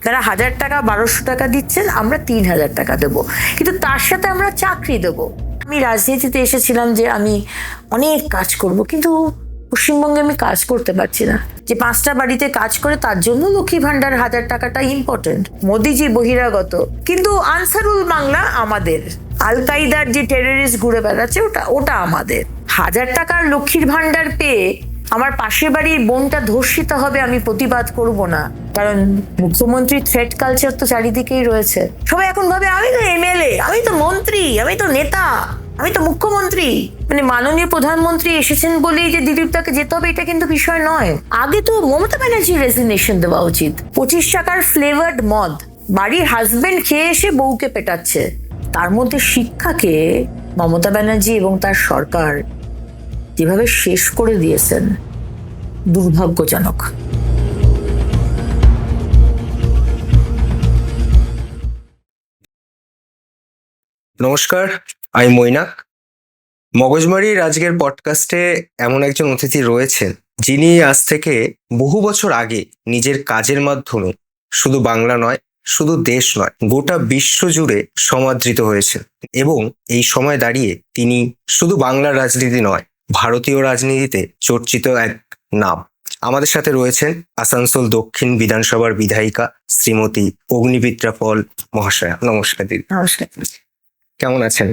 আপনারা 1000 টাকা 1200 টাকা দিচ্ছেন, আমরা 3000 টাকা দেবো, কিন্তু তার সাথে আমরা চাকরি দেবো। আমি রাজনীতিতে এসেছিলাম যে আমি অনেক কাজ করব, কিন্তু পশ্চিমবঙ্গে আমি কাজ করতে পারছি না। যে 5টা বাড়িতে কাজ করে তার জন্য লক্ষ্মী ভান্ডার 1000 টাকাটা ইম্পর্টেন্ট। মোদিজি বহিরাগত, কিন্তু আনসারুল বাংলা আমাদের। আল কায়দার যে টেররিস্ট ঘুরে বেড়াচ্ছে ওটা আমাদের। 1000 টাকার লক্ষ্মীর ভান্ডার পেয়ে আমার পাশের বাড়ির বোনটা ধর্ষিত হবে, আমি প্রতিবাদ করব না, কারণ মুখ্যমন্ত্রী থ্রেট কালচার তো চারিদিকেই রয়েছে। সবাই এখন ভাবে আমি তো এমএলএ, আমি তো মন্ত্রী, আমি তো নেতা, আমি তো মুখ্যমন্ত্রী। মানে মাননীয় প্রধানমন্ত্রী এসেছেন বলেই যে দিলীপদাকে যেতে হবে এটা কিন্তু বিষয় নয়। আগে তো মমতা ব্যানার্জি রেজিগনেশন দেওয়া উচিত। 25 টাকার ফ্লেভার্ড মদ বাড়ির হাজবেন্ড খেয়ে এসে বউকে পেটাচ্ছে, তার মধ্যে শিক্ষাকে মমতা ব্যানার্জি এবং তার সরকার যেভাবে শেষ করে দিয়েছেন, দুর্ভাগ্যজনক। নমস্কার, আমি মৈনাক। মগজমারির আজকের পডকাস্টে এমন একজন অতিথি রয়েছেন যিনি আজ থেকে বহু বছর আগে নিজের কাজের মাধ্যমে শুধু বাংলা নয়, শুধু দেশ নয়, গোটা বিশ্ব জুড়ে সমাদৃত হয়েছেন। এবং এই সময় দাঁড়িয়ে তিনি শুধু বাংলার রাজনীতি নয়, ভারতীয় রাজনীতিতে চর্চিত এক নাম। আমাদের সাথে রয়েছেন আসানসোল দক্ষিণ বিধানসভার বিধায়িকা শ্রীমতী অগ্নিমিত্রা পল মহাশয়া। নমস্কার দিদি। নমস্কার। কেমন আছেন?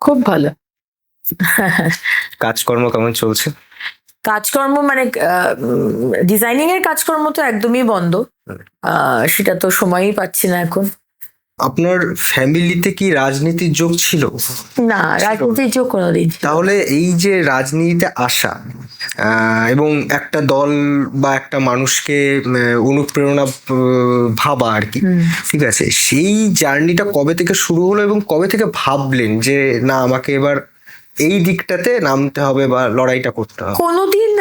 খুব ভালো। কাজকর্ম কেমন চলছে? কাজকর্ম মানে ডিজাইনিং এর কাজকর্ম তো একদমই বন্ধ, সেটা তো সময়ই পাচ্ছি না এখন। আপনার ফ্যামিলিতে কি রাজনীতির যোগ ছিল? না, রাজনীতির যোগ কোনোদিন। তাহলে এই যে রাজনীতিতে আসা এবং একটা দল বা একটা মানুষকে অনুপ্রেরণা ভাবা আর কি, ঠিক আছে, সেই জার্নিটা কবে থেকে শুরু হলো এবং কবে থেকে ভাবলেন যে না, আমাকে এবার এই দিকটাতে নামতে হবে বা লড়াইটা করতে হবে? কোনোদিন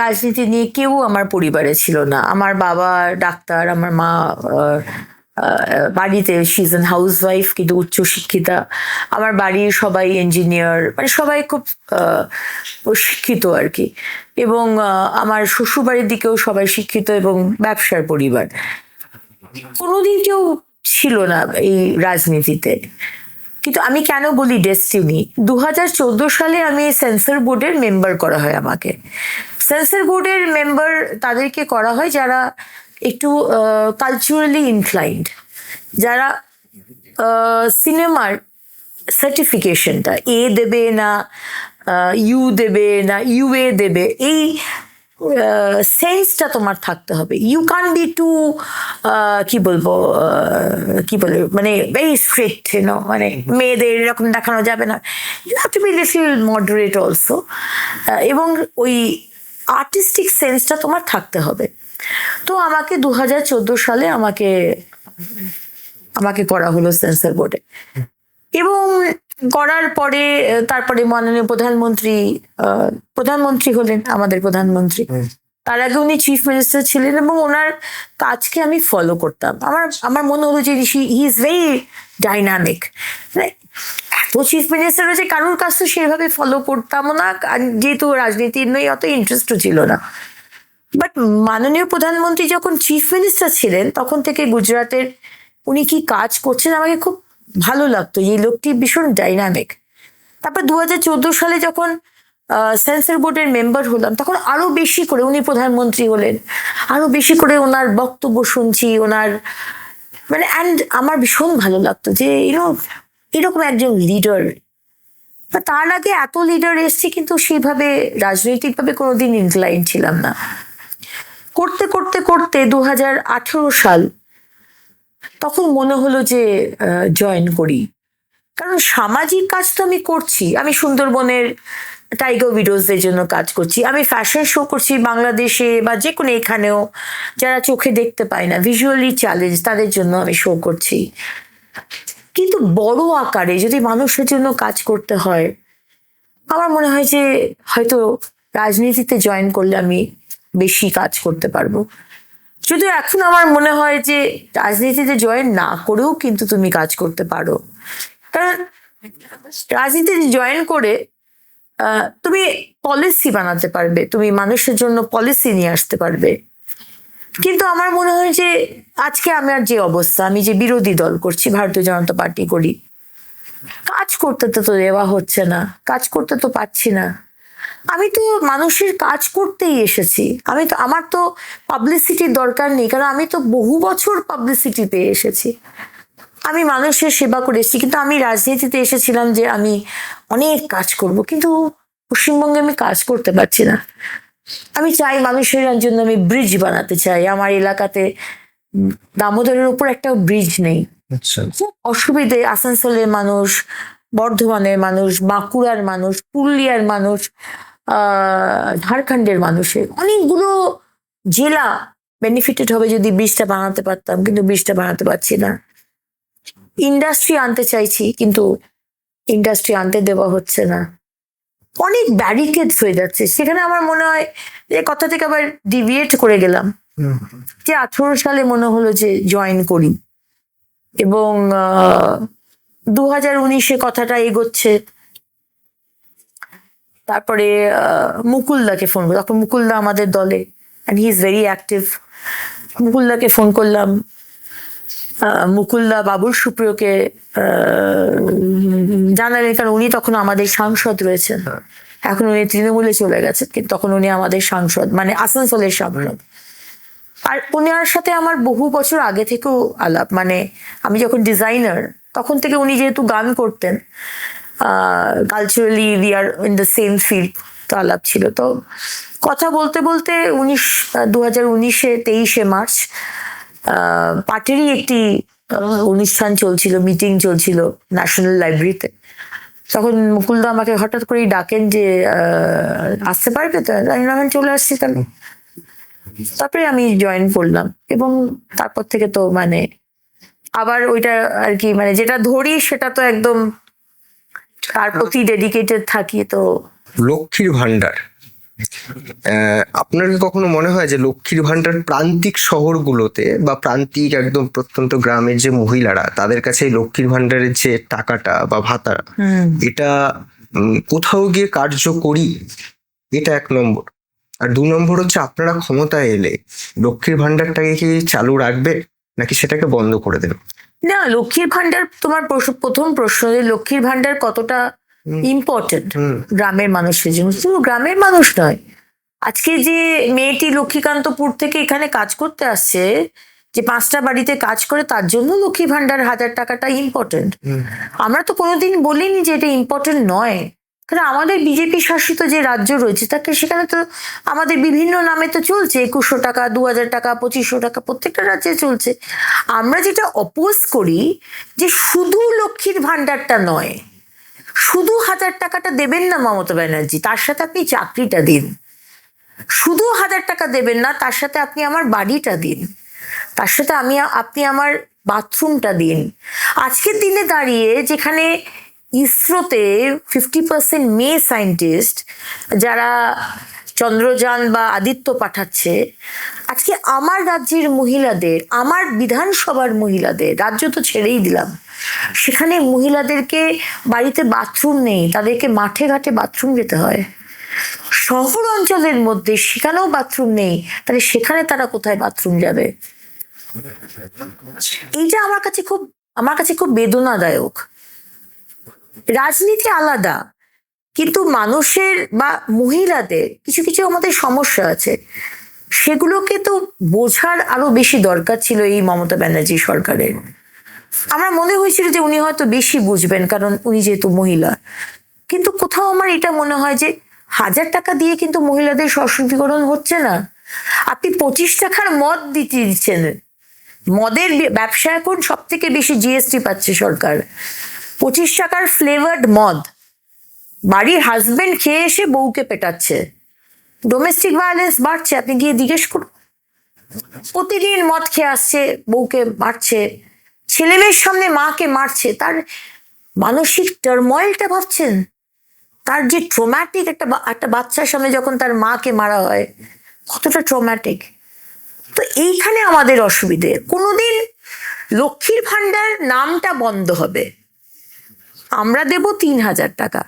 রাজনীতি নিয়ে কেউ আমার পরিবারে ছিল না। আমার বাবা ডাক্তার, আমার মা বাড়িতে she is an house wife, কিন্তু উচ্চশিক্ষিতা। আমার বাড়ির সবাই ইঞ্জিনিয়ার, মানে সবাই খুব শিক্ষিত আর কি। এবং আমার শ্বশুর বাড়ির দিকেও সবাই শিক্ষিত এবং ব্যবসার পরিবার। কোনোদিন কেউ ছিল না এই রাজনীতিতে। কিন্তু আমি কেন বলি ডেস্টিনি, 2014 সালে আমি সেন্সর বোর্ডের মেম্বার করা হয় আমাকে। সেন্সর বোর্ডের মেম্বার তাদেরকে করা হয় যারা একটু কালচারালি ইনক্লাইন্ড, যারা সিনেমার সার্টিফিকেশনটা এ দেবে না, ইউ দেবে না, ইউএ দেবে, এই সেন্সটা তোমার থাকতে হবে। ইউ ক্যান বি টু কি বলবো, কি বলে, মানে ভেরি স্ট্রিক্ট, মানে মেয়েদের এরকম দেখানো যাবে না। You have to be little moderate also, এবং ওই আর্টিস্টিক সেন্সটা তোমার থাকতে হবে। তো আমাকে 2014 সালে আমাকে করা হলো সেন্সর বোর্ডে। এবং করার পরে তারপরে মাননীয় প্রধানমন্ত্রী হলেন, আমাদের প্রধানমন্ত্রী। তার আগে উনি চিফ মিনিস্টার ছিলেন এবং ওনার কাজকে আমি ফলো করতাম। আমার মনে হলো যে হি ইজ ভেরি ডাইনামিক। এত চিফ মিনিস্টার হয়েছে, কারোর কাজ তো সেভাবে ফলো করতাম না, যেহেতু রাজনীতির নয় অত ইন্টারেস্টও ছিল না। বাট মাননীয় প্রধানমন্ত্রী যখন চিফ মিনিস্টার ছিলেন তখন থেকে গুজরাটের উনি কি কাজ করছেন আমাকে খুব ভালো লাগতো, এই লোকটি ভীষণ ডাইনামিক। তারপর 2014 সালে যখন সেন্সর বোর্ডের মেম্বার হলাম, তখন আরো বেশি করে উনি প্রধানমন্ত্রী হলেন, আরো বেশি করে ওনার বক্তব্য শুনছি, ওনার মানে অ্যান্ড আমার ভীষণ ভালো লাগতো যে এরকম একজন লিডার। তার আগে এত লিডার এসছে, কিন্তু সেইভাবে রাজনৈতিকভাবে কোনোদিন ইনক্লাইন ছিলাম না। করতে করতে করতে 2018 সাল, তখন মনে হলো যে জয়েন করি। কারণ সামাজিক কাজ তো আমি করছি, আমি সুন্দরবনের টাইগার উইডোজদের জন্য কাজ করছি, আমি ফ্যাশন শো করছি বাংলাদেশে বা যে কোনো এখানেও, যারা চোখে দেখতে পায় না, ভিজুয়ালি চ্যালেঞ্জ, তাদের জন্য আমি শো করছি। কিন্তু বড় আকারে যদি মানুষের জন্য কাজ করতে হয়, আমার মনে হয় যে হয়তো রাজনীতিতে জয়েন করলে আমি বেশি কাজ করতে পারবো। যদিও এখন আমার মনে হয় যে রাজনীতিতে জয়েন না করেও কিন্তু তুমি কাজ করতে পারো, কারণ রাজনীতিতে জয়েন করে তুমি পলিসি বানাতে পারবে, তুমি মানুষের জন্য পলিসি নিয়ে আসতে পারবে। কিন্তু আমার মনে হয় যে আজকে আমার যে অবস্থা, আমি যে বিরোধী দল করছি, ভারতীয় জনতা পার্টি করি, কাজ করতে তো দেওয়া হচ্ছে না, কাজ করতে তো পারছি না। আমি তো মানুষের কাজ করতেই এসেছি। আমার তো পাবলিসিটির দরকার নেই, কারণ আমি তো বহু বছর পাবলিসিটি পেয়ে এসেছি। আমি মানুষের সেবা করে এসেছি, কিন্তু আমি রাজনীতিতে এসেছিলাম যে আমি অনেক কাজ করব, কিন্তু পশ্চিমবঙ্গে আমি কাজ করতে পারছি না। আমি চাই মানুষের জন্য আমি ব্রিজ বানাতে চাই। আমার এলাকাতে দামোদরের উপর একটা ব্রিজ নেই, আচ্ছা, খুব অসুবিধে। আসানসোলের মানুষ, বর্ধমানের মানুষ, বাঁকুড়ার মানুষ, পুরুলিয়ার মানুষ, ঝাড়খণ্ডের মানুষের অনেকগুলো জেলা বেনিফিটেড হবে যদি ব্রিজটা বানাতে পারতাম, কিন্তু ব্রিজটা বানাতে পারছি না। ইন্ডাস্ট্রি আনতে চাইছি, কিন্তু ইন্ডাস্ট্রি আনতে দেওয়া হচ্ছে না। অনেক ব্যারিকেডস হয়ে যাচ্ছে। সেখানে আমার মনে হয় যে কথা থেকে আবার ডিভিয়েট করে গেলাম, যে 18 সালে মনে হলো যে জয়েন করি, এবং 2019-এ কথাটা এগোচ্ছে। তারপরে মুকুলদাকে ফোন করলাম, তখন মুকুলদা আমাদের দলে, and he is very active. মুকুলদাকে ফোন করলাম, মুকুলদা বাবুল সুপ্রিয়কে জানালেন, কারণ উনি তখন আমাদের সাংসদ রয়েছেন। এখন উনি তৃণমূলে চলে গেছেন, কিন্তু তখন উনি আমাদের সাংসদ, মানে আসানসোলের সাংসদ। আর উনার সাথে আমার বহু বছর আগে থেকেও আলাপ, মানে আমি যখন ডিজাইনার তখন থেকে উনি যেহেতু গান করতেন, culturally we are in the same field, তো আলাপ ছিল। তো কথা বলতে বলতে 2019-এ 23শে মার্চ পার্টিরই একটি অনুষ্ঠান চলছিল, মিটিং চলছিল ন্যাশনাল লাইব্রেরিতে। তখন মুকুলদা আমাকে হঠাৎ করেই ডাকেন যে আসতে পারবে তো? আমি চলে আসছি তাহলে। তারপরে আমি জয়েন করলাম, এবং তারপর থেকে তো মানে আবার ওইটা আর কি, মানে যেটা ধরি সেটা তো একদম তার প্রতি ডেডিকেটেড থাকি। তো লক্ষ্মীর ভান্ডার, আপনার কি কখনো মনে হয় যে লক্ষ্মীর ভান্ডার প্রান্তিক শহরগুলোতে বা প্রান্তিক একদম প্রত্যন্ত গ্রামের যে মহিলারা, তাদের কাছে এই লক্ষ্মীর ভান্ডারের যে টাকাটা বা ভাতা, এটা কোথাও গিয়ে কার্যকরী? এটা 1 নম্বর। আর 2 নম্বর হচ্ছে, আপনারা ক্ষমতায় এলে লক্ষ্মীর ভান্ডারটাকে কি চালু রাখবে নাকি সেটাকে বন্ধ করে দেবে? না, লক্ষ্মীর ভান্ডার, তোমার প্রথম প্রশ্ন যে লক্ষ্মীর ভান্ডার কতটা ইম্পর্টেন্ট গ্রামের মানুষের জন্য। শুধু গ্রামের মানুষ নয়, আজকে যে মেয়েটি লক্ষ্মীকান্তপুর থেকে এখানে কাজ করতে আসছে, যে 5টা বাড়িতে কাজ করে, তার জন্য লক্ষ্মী ভান্ডার 1000 টাকাটা ইম্পর্টেন্ট। আমরা তো কোনোদিন বলিনি যে এটা ইম্পর্টেন্ট নয়, কারণ আমাদের বিজেপি শাসিত যে রাজ্য রয়েছে, তাকে সেখানে তো আমাদের বিভিন্ন নামে তো চলছে, 2100 টাকা, 2000 টাকা, 2500 টাকা, প্রত্যেকটা রাজ্যে চলছে। আমরা যেটা অপোজ করি, যে শুধু লক্ষ্মীর ভান্ডারটা নয়, শুধু 1000 টাকাটা দেবেন না মমতা ব্যানার্জি, তার সাথে আপনি চাকরিটা দিন। শুধু 1000 টাকা দেবেন না, তার সাথে আপনি আমার বাড়িটা দিন, তার সাথে আপনি আমার বাথরুমটা দিন। আজকের দিনে দাঁড়িয়ে যেখানে ইসরোতে 50% মেয়ে সায়েন্টিস্ট যারা চন্দ্রযান বা আদিত্য পাঠাচ্ছে, আজকে আমার রাজ্যের মহিলাদের, আমার বিধানসভার মহিলাদের, রাজ্য তো ছেড়েই দিলাম, সেখানে মহিলাদেরকে বাড়িতে বাথরুম নেই, তাদেরকে মাঠে ঘাটে বাথরুম যেতে হয়। শহর অঞ্চলের মধ্যে সেখানেও বাথরুম নেই, তাহলে সেখানে তারা কোথায় বাথরুম যাবে? এইটা আমার কাছে খুব বেদনাদায়ক। রাজনীতি আলাদা, কিন্তু মানুষের বা মহিলাদের কিছু কিছু আমাদের সমস্যা আছে, সেগুলোকে তো বোঝার আরো বেশি দরকার ছিল এই মমতা ব্যানার্জি সরকারের। আমার মনে হয়েছিল যে উনি হয়তো বেশি বুঝবেন, কারণ উনি যেহেতু মহিলা। কিন্তু কোথাও আমার এটা মনে হয় যে 1000 টাকা দিয়ে কিন্তু মহিলাদের সশক্তিকরণ হচ্ছে না। আপনি 25 টাকার মদ দিচ্ছেন, মদের ব্যবসা এখন সব থেকে বেশি জিএসটি পাচ্ছে সরকার। 25 টাকার ফ্লেভার্ড মদ, বাড়ির হাজবেন্ড খেয়ে এসে বউকে পেটাচ্ছে, ডোমেস্টিক ভায়োলেন্স বাড়ছে। আপনি গিয়ে জিজ্ঞেস করুন, প্রতিদিন মদ খেয়ে আসছে, বউকে মারছে, ছেলে মেয়ের সামনে মাকে মারছে। তার মানসিক টার্ময়েলটা ভাবছেন? তার যে ট্রমাটিক, একটা বাচ্চার সামনে যখন তার মাকে মারা হয়, কতটা ট্রমাটিক। তো এইখানে আমাদের অসুবিধে। কোনোদিন লক্ষ্মীর ভান্ডার নামটা বন্ধ হবে, আমরা দেব 3000 টাকা,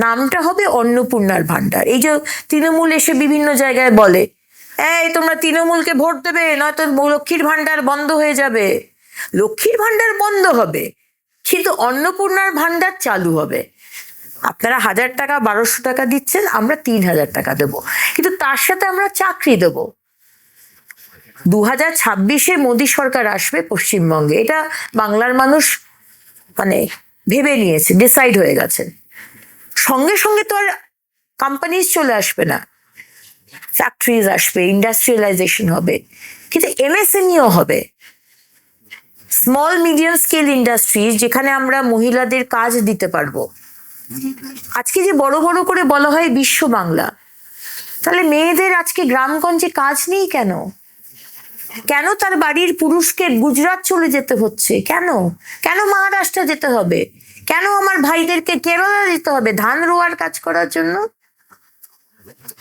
নামটা হবে অন্নপূর্ণার ভান্ডার। এই যে তৃণমূল এসে বিভিন্ন জায়গায় বলে এই তোমরা তৃণমূলকে ভোট দেবে, নয়তো লক্ষ্মীর ভান্ডার বন্ধ হয়ে যাবে। লক্ষ্মীর ভান্ডার বন্ধ হবে, কিন্তু অন্নপূর্ণার ভান্ডার চালু হবে। আপনারা 1000 টাকা 1200 টাকা দিচ্ছেন, আমরা 3000 টাকা দেবো, কিন্তু তার সাথে আমরা চাকরি দেবো। 2026-এ মোদী সরকার আসবে পশ্চিমবঙ্গে, এটা বাংলার মানুষ মানে ভেবে নিয়েছে, ডিসাইড হয়ে গেছে। সঙ্গে সঙ্গে তো আর কোম্পানিজ চলে আসবে না, ফ্যাক্টরিজ আসবে, ইন্ডাস্ট্রিয়ালাইজেশন হবে, কিন্তু এমএসএমইও হবে, স্মল মিডিয়াম স্কেল ইন্ডাস্ট্রিজ, যেখানে আমরা মহিলাদের কাজ দিতে পারবো। আজকে যে বড় বড় করে বলা হয় বিশ্ব বাংলা, তাহলে মেয়েদের আজকে গ্রামগঞ্জে কাজ নেই কেন? কেন তার বাড়ির পুরুষকে গুজরাট চলে যেতে হচ্ছে? কেন কেন মহারাষ্ট্র যেতে হবে? কেন আমার ভাইদেরকে কেরলা যেতে হবে ধান রোয়ার কাজ করার জন্য?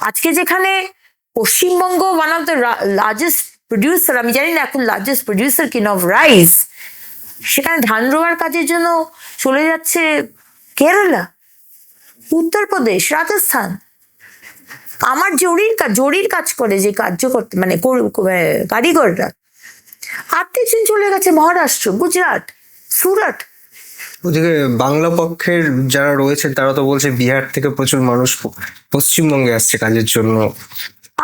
আজকে যেখানে Paschimbanga one of the largest producer, আমি জানি না এখন লার্জেস্ট প্রডিউসার কিন অফ রাইস, সেখানে ধান রোয়ার কাজের জন্য চলে যাচ্ছে কেরালা, উত্তরপ্রদেশ, রাজস্থান। আমার জরির কাজ করে যে কার্য করতে মানে কারিগররা, আত্মীয়জন চলে গেছে মহারাষ্ট্র, গুজরাট, সুরাট। ওদিকে বাংলা পক্ষের যারা রয়েছেন তারা তো বলছে বিহার থেকে প্রচুর মানুষ পশ্চিমবঙ্গে আসছে কাজের জন্য।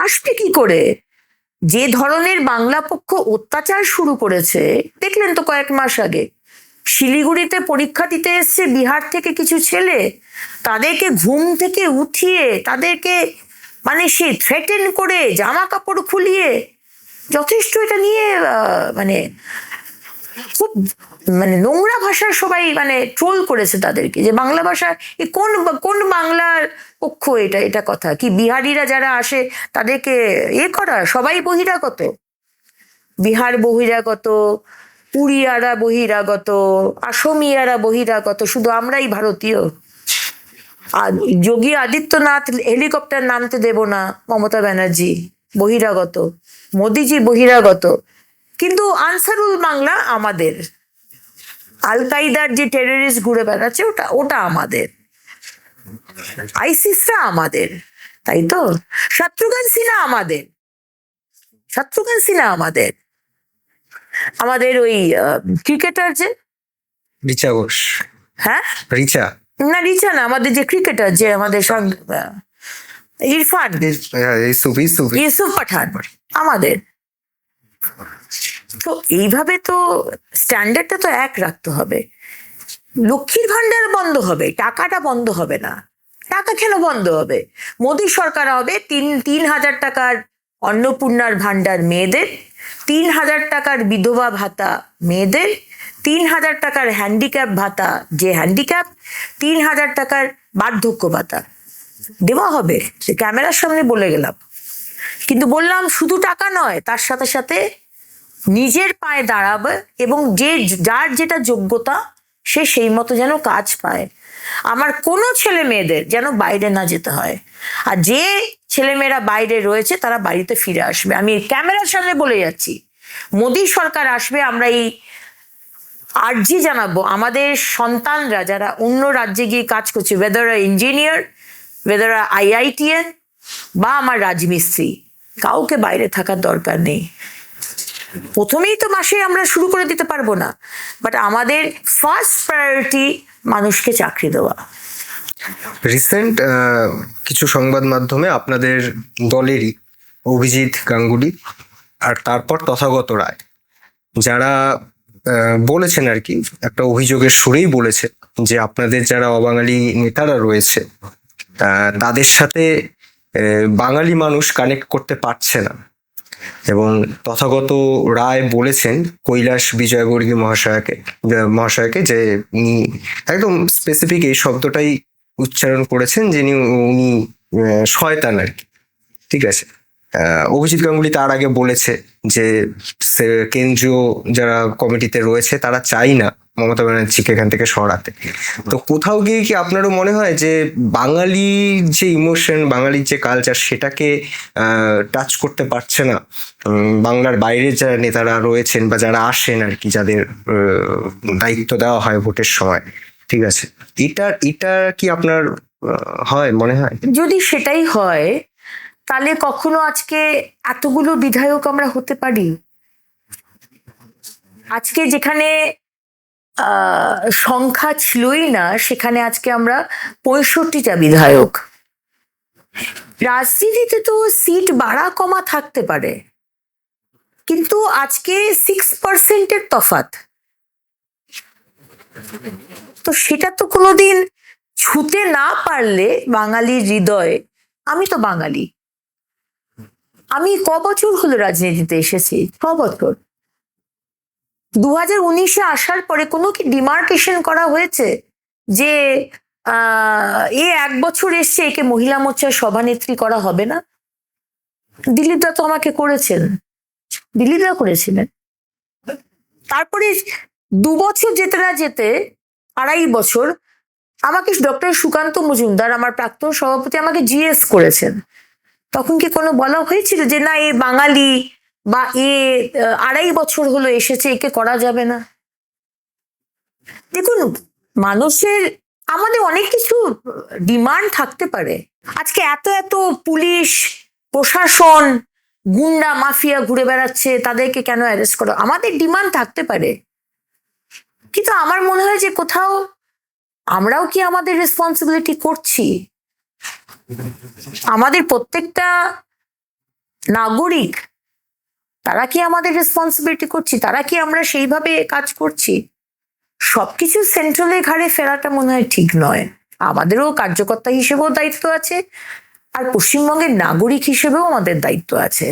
আসবে কি করে? যে ধরনের বাংলা পক্ষ অত্যাচার শুরু করেছে দেখলেন তো কয়েক মাস আগে। শিলিগুড়িতে পরীক্ষা দিতে এসছে বিহার থেকে কিছু ছেলে, তাদেরকে ঘুম থেকে উঠিয়ে তাদেরকে মানে সে থ্রেটেন করে জামা কাপড় খুলিয়ে, যথেষ্ট এটা নিয়ে মানে খুব মানে নোংরা ভাষার সবাই মানে ট্রোল করেছে তাদেরকে, যে বাংলা ভাষা কোন কোন বাংলার পক্ষ এটা কথা কি? বিহারিরা যারা আসে তাদেরকে করা, সবাই বহিরাগত, বিহার বহিরাগত, উড়িয়ারা বহিরাগত, আসামিয়ারা বহিরাগত, শুধু আমরাই ভারতীয়। আর যোগী আদিত্যনাথ হেলিকপ্টার নামতে দেব না, মমতা ব্যানার্জি বহিরাগত, মোদিজি বহিরাগত, কিন্তু আনসারুল বাংলা আমাদের। আল কায়দার যে টেররিস্ট ঘুরে বেড়াচ্ছে ওটা আমাদের, আইসিসরা আমাদের, তাই তো? শত্রুঘ্ন সিনহা আমাদের, আমাদের ওই ক্রিকেটার যে রিচা ঘোষ। হ্যাঁ, রিচা না, আমাদের যে ক্রিকেটার যে আমাদের ইরফান, ইউসুফ পাঠান আমাদের। তো এইভাবে তো স্ট্যান্ডার্ডটা তো এক রাখতে হবে। লক্ষ্মীর ভান্ডার বন্ধ হবে, টাকাটা বন্ধ হবে না। টাকা কেন বন্ধ হবে? মোদী সরকার হবে 3,000 টাকার অন্নপূর্ণার ভান্ডার মেয়েদের, 3,000 টাকার বিধবা ভাতা মেয়েদের, 3,000 টাকার হ্যান্ডিক্যাপ ভাতা যে হ্যান্ডিক্যাপ, 3,000 টাকার বার্ধক্য ভাতা দেওয়া হবে। সে ক্যামেরার সামনে বলে গেলাম, কিন্তু বললাম শুধু টাকা নয়, তার সাথে সাথে নিজের পায়ে দাঁড়াবে এবং যার যেটা যোগ্যতা সে সেই মতো যেন কাজ পায়। আমার কোনো ছেলে মেয়েদের যেন বাইরে না যেতে হয়, আর যে ছেলেমেয়েরা বাইরে রয়েছে তারা বাড়িতে ফিরে আসবে। আমি ক্যামেরার সামনে বলে যাচ্ছি, মোদী সরকার আসবে, আমরা এই আর্জি জানাবো আমাদের সন্তানরা যারা অন্য রাজ্যে গিয়ে কাজ করছে, ওয়েদার ইঞ্জিনিয়ার, ওয়েদার আইআইটিএন বা আমার রাজমিস্ত্রি, কাউকে বাইরে থাকার দরকার নেই। প্রথমেই তো মাসে আমরা শুরু করে দিতে পারবো না, বাট আমাদের ফার্স্ট প্রায়োরিটি মানুষকে চাকরি দেওয়া। রিসেন্ট কিছু সংবাদ মাধ্যমে আপনাদের দলেরই অভিজিৎ গাঙ্গুলি আর তারপর তথাগত রায়, যারা বলেছেন আর কি, একটা অভিযোগের সুরেই বলেছে যে আপনাদের যারা অবাঙালি নেতারা রয়েছে তাদের সাথে বাঙালি মানুষ কানেক্ট করতে পারছে না। এবং তথাগত রায় বলেছেন কৈলাস বিজয়বর্গী মহাশয়কে যে উনি একদম স্পেসিফিক এই শব্দটাই উচ্চারণ করেছেন, যিনি উনি শয়তান আর কি। ঠিক আছে, অভিজিৎ গাঙ্গুলি তার আগে বলেছে যে কেন্দ্রীয় যারা কমিটিতে রয়েছে তারা চাই না মমতা ব্যানার্জিকে এখান থেকে সরাতে। তো কোথাও গিয়ে কি আপনারও মনে হয় যে বাঙালির যে ইমোশন, বাঙালির যে কালচার, সেটাকে টাচ করতে পারছে না বাংলার বাইরের যারা নেতারা রয়েছেন বা যারা আসেন আর কি, যাদের দায়িত্ব দেওয়া হয় ভোটের সময়? ঠিক আছে, এটা কি আপনার হয় মনে হয়? যদি সেটাই হয় তাহলে কখনো আজকে এতগুলো বিধায়ক আমরা হতে পারি? আজকে যেখানে সংখ্যা ছিলই না, সেখানে আজকে আমরা 65টা বিধায়ক। রাজনীতিতে তো সিট বাড়া কমা থাকতে পারে, কিন্তু আজকে 6%-এর তফাৎ, তো সেটা তো কোনোদিন ছুতে না পারলে বাঙালির হৃদয়ে, আমি তো বাঙালি, আমি বছর হলো রাজনীতিতে এসেছি, 6 বছর। 2019-এ আসার পরে কোনো কি ডিমার্কেশন করা হয়েছে যে এ 1 বছর এসছে, একে মহিলা মোর্চার সভানেত্রী করা হবে না? দিলীপ দা তো আমাকে করেছেন, দিলীপ দা করেছিলেন। তারপরে 2 বছর যেতে না যেতে 2.5 বছর আমাকে ডক্টর সুকান্ত মজুমদার, আমার প্রাক্তন সভাপতি, আমাকে জিজ্ঞেস করেছেন, তখন কি কোনো বলা হয়েছিল যে না, এ বাঙালি বা এ 2.5 বছর হলো এসেছে, একে করা যাবে না? দেখুন, মানুষের, আমাদের অনেক কিছু ডিমান্ড থাকতে পারে। আজকে এত এত পুলিশ প্রশাসন গুন্ডা মাফিয়া ঘুরে বেড়াচ্ছে, তাদেরকে কেন অ্যারেস্ট করো? আমাদের ডিমান্ড থাকতে পারে, কিন্তু আমার মনে হয় যে কোথাও আমরাও কি আমাদের রেসপন্সিবিলিটি করছি? আমাদের প্রত্যেকটা নাগরিক, তারা কি আমাদের রেসপন্সিবিলিটি করছি? তারা কি আমরা সেইভাবে কাজ করছি? সবকিছু সেন্ট্রালের ঘাড়ে ফেরাটা মনে হয় ঠিক নয়। আমাদেরও কার্যকর্তা হিসেবেও দায়িত্ব আছে, আর পশ্চিমবঙ্গের নাগরিক হিসেবেও আমাদের দায়িত্ব আছে।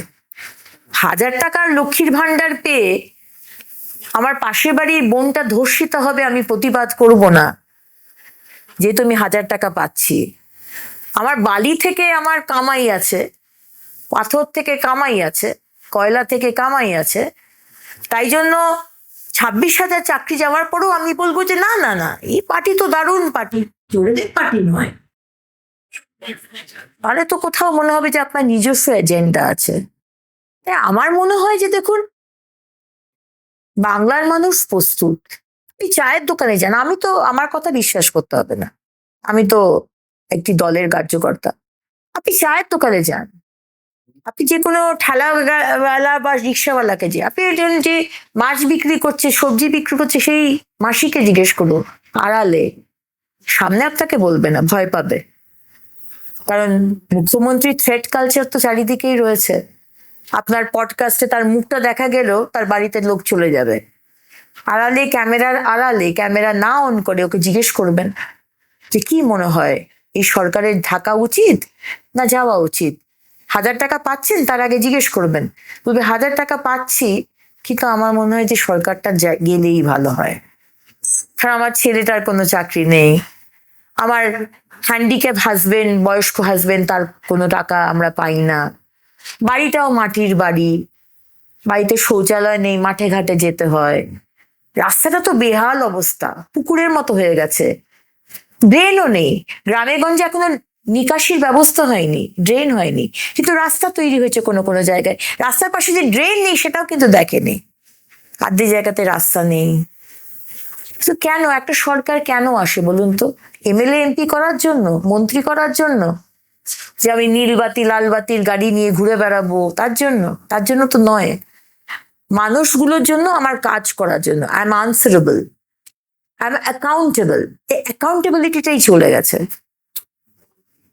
1000 টাকার লক্ষ্মীর ভান্ডার পেয়ে আমার পাশের বাড়ির বোনটা ধর্ষিত হবে, আমি প্রতিবাদ করব না, যেহেতু আমি 1000 টাকা পাচ্ছি। আমার বালি থেকে আমার কামাই আছে, পাথর থেকে কামাই আছে, কয়লা থেকে কামাই আছে, তাই জন্য 26,000 চাকরি যাওয়ার পরেও আমি বলবো যে না না না, এই পার্টি তো দারুণ পার্টি, চোরেদের পার্টি নয়। তাহলে তো কোথাও মনে হবে যে আপনার নিজস্ব এজেন্ডা আছে। তাই আমার মনে হয় যে দেখুন, বাংলার মানুষ প্রস্তুত। আপনি চায়ের দোকানে যান, আমি তো, আমার কথা বিশ্বাস করতে হবে না, আমি তো একটি দলের কার্যকর্তা। আপনি চায়ের দোকানে যান, আপনি যে কোনো ঠেলাওয়ালা বা রিক্সাওয়ালাকে, যে আপনি যে মাছ বিক্রি করছে, সবজি বিক্রি করছে, সেই মাসিকে জিজ্ঞেস করুন আড়ালে, সামনে আপনাকে বলবে না, ভয় পাবে। কারণ মুখ্যমন্ত্রীর থ্রেট কালচার তো চারিদিকেই রয়েছে। আপনার পডকাস্টে তার মুখটা দেখা গেলেও তার বাড়িতে লোক চলে যাবে। আড়ালে, ক্যামেরার আড়ালে, ক্যামেরা না অন করে ওকে জিজ্ঞেস করবেন যে কি মনে হয়, এই সরকারের থাকা উচিত না যাওয়া উচিত? 1000 টাকা পাচ্ছেন, তার আগে জিজ্ঞেস করবেন, বলবে 1000 টাকা পাচ্ছি, কিন্তু আমার মনে হয় যে সরকারটা গেলেই ভালো হয়, কারণ আমার ছেলেটার কোনো চাকরি নেই, আমার হ্যান্ডিক্যাপ হাজবেন্ড, বয়স্ক হাজবেন্ড, তার কোনো টাকা আমরা পাই না, বাড়িটাও মাটির বাড়ি, বাড়িতে শৌচালয় নেই, মাঠে ঘাটে যেতে হয়, রাস্তাটা তো বেহাল অবস্থা, পুকুরের মতো হয়ে গেছে, ড্রেনও নেই, গ্রামে গঞ্জে এখনো নিকাশির ব্যবস্থা হয়নি, ড্রেন হয়নি, কিন্তু রাস্তা তৈরি হয়েছে কোনো কোনো জায়গায়। রাস্তার পাশে যে ড্রেন নেই সেটাও কিন্তু দেখেনি, আর্ধি জায়গাতে রাস্তা নেই। তো কেন একটা সরকার কেন আসে বলুন তো? এমএলএ এমপি করার জন্য, মন্ত্রী করার জন্য, যে আমি নীল বাতি লাল বাতির গাড়ি নিয়ে ঘুরে বেড়াবো তার জন্য? তার জন্য তো নয়, মানুষগুলোর জন্য, আমার কাজ করার জন্য। I am answerable, I am accountable. এই অ্যাকাউন্টেবিলিটিটাই চলে গেছে।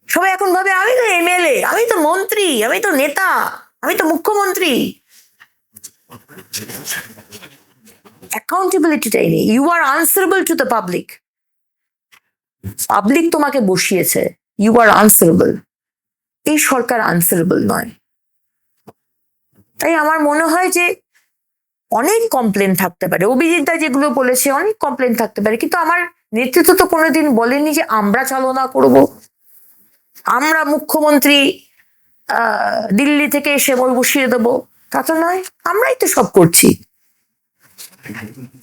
সবাই এখন ভাবে আমি তো এমএলএ, আমি তো মন্ত্রী, আমি তো নেতা, আমি তো মুখ্যমন্ত্রী। অ্যাকাউন্টেবিলিটিটাই নেই। You are answerable to the public, public তোমাকে বসিয়েছে, ইউ আর আনসারেবল। এই সরকার আনসারেবল নয়। তাই আমার মনে হয় যে অনেক কমপ্লেন থাকতে পারে, অভিজিৎদা যেগুলো বলেছে অনেক কমপ্লেন থাকতে পারে, কিন্তু আমার নেতৃত্ব তো কোনোদিন বলেনি যে আমরা চালনা করব, আমরা মুখ্যমন্ত্রী দিল্লি থেকে এসে বসিয়ে দেবো, তা তো নয়, আমরাই তো সব করছি।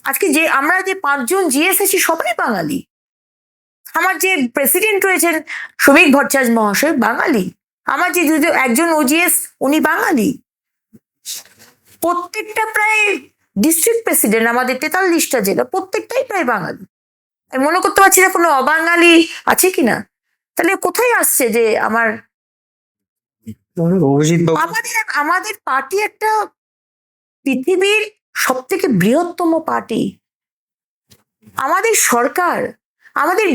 আজকে যে আমরা যে 5 জন জিএস আছি সবাই বাঙালি। আমার যে প্রেসিডেন্ট রয়েছেন শ্রমিক ভট্টাচার্য মহাশয় বাঙালি, আমার যে একজন ওজিএস উনি বাঙালি, প্রত্যেকটা প্রায় ডিস্ট্রিক্ট প্রেসিডেন্ট আমাদের 43টা জেলা, প্রত্যেকটাই প্রায় বাঙালি। আমি মনে করতে পারছি না কোনো অবাঙালি আছে কিনা। তাহলে কোথায় আসছে যে আমার অভিজিৎ বাবু আমাদের আমাদের পার্টি একটা পৃথিবীর সব থেকে বৃহত্তম পার্টি। আমাদের সরকার, আমাদের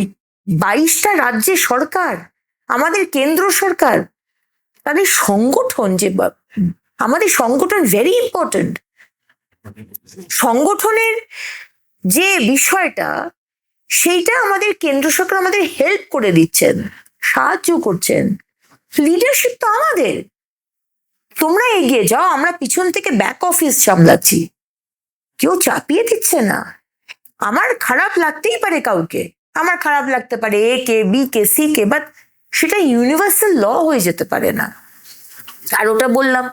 22টা রাজ্যের সরকার, আমাদের কেন্দ্র সরকার, তাদের সংগঠন আমাদের সংগঠন ভেরি ইম্পর্টেন্ট। সংগঠনের যে বিষয়টা, সেইটা আমাদের কেন্দ্র সরকার আমাদের হেল্প করে দিচ্ছেন, সাহায্য করছেন। লিডারশিপ তো আমাদের। তোমরা এগিয়ে যাও, আমরা পিছন থেকে ব্যাক অফিস সামলাচ্ছি। কেউ চাপিয়ে দিচ্ছে না। আমার খারাপ লাগতেই পারে কাউকে, আমার খারাপ লাগতে পারে এ কে, বি কে, সি কে, বাট সেটা ইউনিভার্সাল ল হয়ে যেতে পারে না। আর ওটা বললাম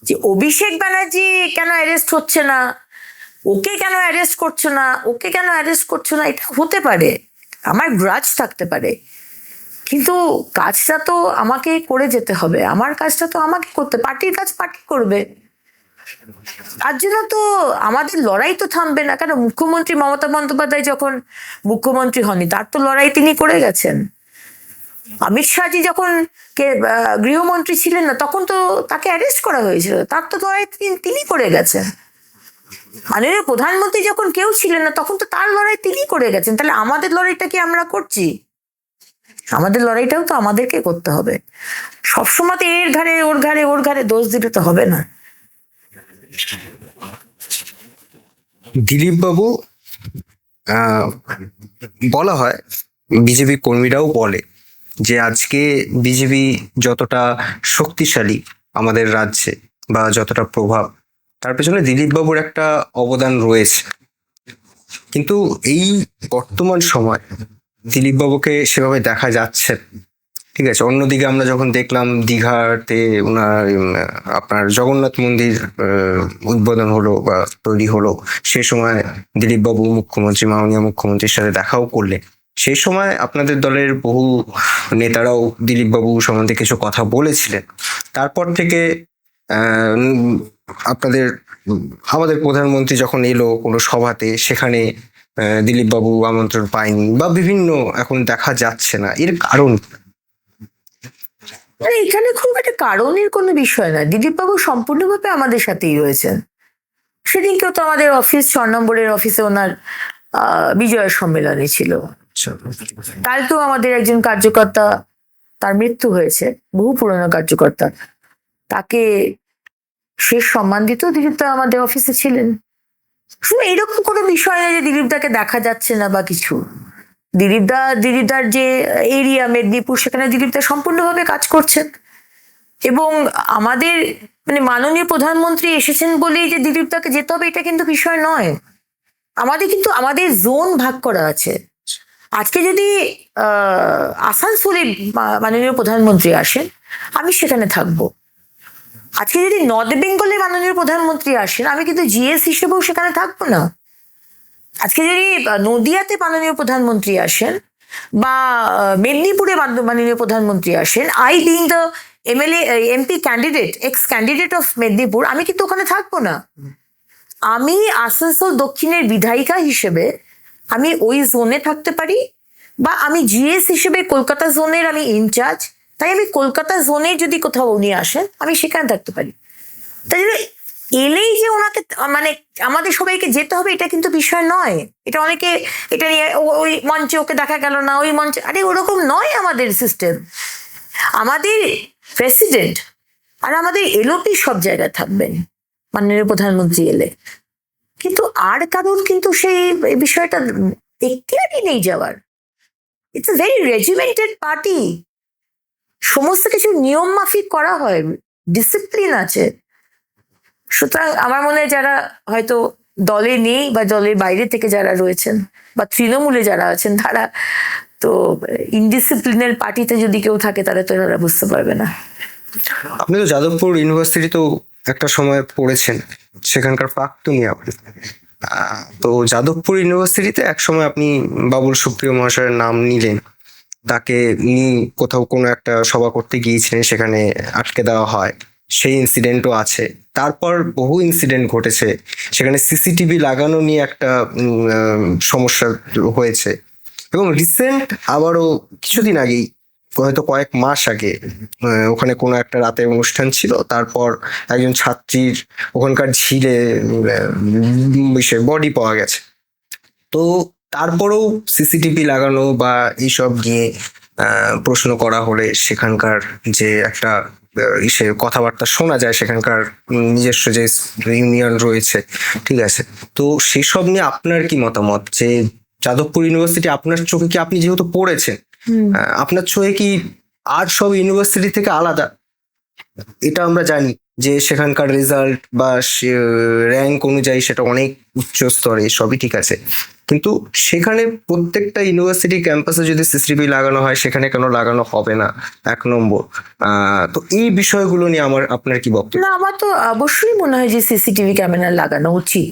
যে অভিষেক ব্যানার্জি কেন অ্যারেস্ট হচ্ছে না, ওকে কেন অ্যারেস্ট করছো না, ওকে কেন অ্যারেস্ট করছো না, এটা হতে পারে, আমার গ্রাজ থাকতে পারে, কিন্তু কাজটা তো আমাকে করে যেতে হবে। আমার কাজটা তো আমাকে করতে, পার্টির কাজ পার্টি করবে। তার জন্য তো আমাদের লড়াই তো থামবে না। কেন, মুখ্যমন্ত্রী মমতা বন্দ্যোপাধ্যায় যখন মুখ্যমন্ত্রী হননি, তার তো লড়াই তিনি করে গেছেন। অমিত শাহজি যখন গৃহমন্ত্রী ছিলেন না, তখন তো তাকে অ্যারেস্ট করা হয়েছিল, তার তো লড়াই তিনি করে গেছেন। মাননীয় প্রধানমন্ত্রী যখন কেউ ছিলেন না, তখন তো তার লড়াই তিনি করে গেছেন। তাহলে আমাদের লড়াইটা কি আমরা করছি? আমাদের লড়াইটাও তো আমাদেরকে করতে হবে। সবসময় তো এর ঘাড়ে ওর ঘাড়ে ওর ঘাড়ে দোষ দিলে তো হবে না। দিলীপ বাবু, বলা হয়, বিজেপি কর্মীরাও বলে যে আজকে বিজেপি যতটা শক্তিশালী আমাদের রাজ্যে বা যতটা প্রভাব, তার পেছনে দিলীপ বাবুর একটা অবদান রয়েছে। কিন্তু এই বর্তমান সময় দিলীপ বাবুকে সেভাবে দেখা যাচ্ছে না। ঠিক আছে, অন্যদিকে আমরা যখন দেখলাম দীঘাতে ওনার আপনার জগন্নাথ মন্দির উদ্বোধন হলো বা তৈরি হলো, সে সময় দিলীপ বাবু মুখ্যমন্ত্রী, মাননীয় মুখ্যমন্ত্রীর সাথে দেখাও করলেন। সেই সময় আপনাদের দলের বহু নেতারাও দিলীপ বাবু সম্বন্ধে কিছু কথা বলেছিলেন। তারপর থেকে আপনাদের আমাদের প্রধানমন্ত্রী যখন এলো কোনো সভাতে, সেখানে দিলীপ বাবু আমন্ত্রণ পায়নি বা বিভিন্ন এখন দেখা যাচ্ছে না। এর কারণ এখানে খুব একটা কারণের কোনো বিষয় না। দিলীপ বাবু সম্পূর্ণভাবে আমাদের সাথেই রয়েছেন। সেদিনকেও তো আমাদের অফিস 6 নম্বরের অফিসে ওনার বিজয় সম্মেলনী ছিল। কালকেও আমাদের একজন কার্যকর্তা, তার মৃত্যু হয়েছে, বহু পুরনো কার্যকর্তা, তাকে শেষ সম্মান দিতেও দিলীপদা আমাদের অফিসে ছিলেন। শুধু এরকম কোনো বিষয় নেই যে দিলীপদাকে দেখা যাচ্ছে না বা কিছু। দিলীপদার যে এরিয়া মেদিনীপুর, সেখানে দিলীপদা সম্পূর্ণভাবে কাজ করছেন। এবং আমাদের মানে মাননীয় প্রধানমন্ত্রী এসেছেন বলেই যে দিলীপদাকে যেতে হবে, এটা কিন্তু বিষয় নয়। আমাদের জোন ভাগ করা আছে। আজকে যদি আসানসোলে মাননীয় প্রধানমন্ত্রী আসেন, আমি সেখানে থাকবো। আজকে যদি নর্থ বেঙ্গলে মাননীয় প্রধানমন্ত্রী আসেন, আমি কিন্তু জিএস হিসেবেও সেখানে থাকবো না। আজকে যদি নদিয়াতে মাননীয় প্রধানমন্ত্রী আসেন বা মেদিনীপুরে মাননীয় প্রধানমন্ত্রী আসেন, I being the MLA MP candidate, x candidate of Medinipur, আমি কিন্তু ওখানে থাকবো না। আমি আসানসোল দক্ষিণের বিধায়িকা হিসেবে আমি ওই জোনে থাকতে পারি, বা আমি জিএস হিসেবে কলকাতা জোনের আমি ইনচার্জ, তাই আমি কলকাতা জোনে যদি কোথাও উনি আসেন, আমি সেখানে থাকতে পারি। তাই জন্য এলেই যে ওনাকে মানে আমাদের সবাইকে যেতে হবে, এটা কিন্তু বিষয় নয়। এটা অনেকে এটা নিয়ে ওই মঞ্চে ওকে দেখা গেল না, ওই মঞ্চে, আরে ওরকম নয় আমাদের সিস্টেম। আমাদের প্রেসিডেন্ট আর আমাদের এলওপি সব জায়গায় থাকবেন মাননীয় প্রধানমন্ত্রী এলে, কিন্তু আর কারণ কিন্তু সেই বিষয়টা এখতিয়ারই নেই যাওয়ার। It's a very regimented party. সমস্ত কিছু নিয়ম মাফিক করা হয়, ডিসিপ্লিন আছে। সুতরাং আমার মনে হয় যারা হয়তো দলে নেই বা দলের বাইরে থেকে যারা রয়েছেন বা তৃণমূলে যারা আছেন, তারা তো ইনডিসিপ্লিনের পার্টিতে যদি কেউ থাকে, তাহলে তো তারা বুঝতে পারবে না। আপনি তো যাদবপুর ইউনিভার্সিটিতেও একটা সময় পড়েছেন, সেখানকার প্রাক্তনী আপনি। তো যাদবপুর ইউনিভার্সিটিতে এক সময় আপনি বাবুল সুপ্রিয় মহাশয়ের নাম নিলেন। তাকে নিয়ে কোথাও কোনো একটা সভা করতে গিয়েছিলেন, সেখানে আটকে দেওয়া হয়, সেই ইনসিডেন্টও আছে। তারপর বহু ইনসিডেন্ট ঘটেছে, সেখানে সিসিটিভি লাগানো নিয়ে একটা সমস্যা হয়েছে। এবং রিসেন্ট আবারও কিছুদিন আগেই হয়তো কয়েক মাস আগে ওখানে কোনো একটা রাতে অনুষ্ঠান ছিল, তারপর একজন ছাত্রীর ওখানকার ঝিলে বডি পাওয়া গেছে। তো তারপরেও সিসিটিভি লাগানো বা এইসব নিয়ে প্রশ্ন করা হলে সেখানকার যে একটা ইসের কথাবার্তা শোনা যায়, সেখানকার নিজস্ব যে ইউনিয়ন রয়েছে, ঠিক আছে, তো সেসব নিয়ে আপনার কি মতামত? যে যাদবপুর ইউনিভার্সিটি আপনার চোখে কি, আপনি যেহেতু পড়েছেন, আপনার চোখে কি আর সব ইউনিভার্সিটি থেকে আলাদা? এটা আমরা জানি যে সেখানকার রেজাল্ট বা র্যাঙ্ক অনুযায়ী সেটা অনেক উচ্চ স্তরে, সবই ঠিক আছে, কিন্তু সেখানে প্রত্যেকটা ইউনিভার্সিটি ক্যাম্পাসে যদি সিসিটিভি লাগানো হয়, সেখানে কেন লাগানো হবে না? এক নম্বর। তো এই বিষয়গুলো নিয়ে আপনার কি বক্তব্য? না, আমার তো অবশ্যই মনে হয় যে সিসিটিভি ক্যামেরা লাগানো উচিত।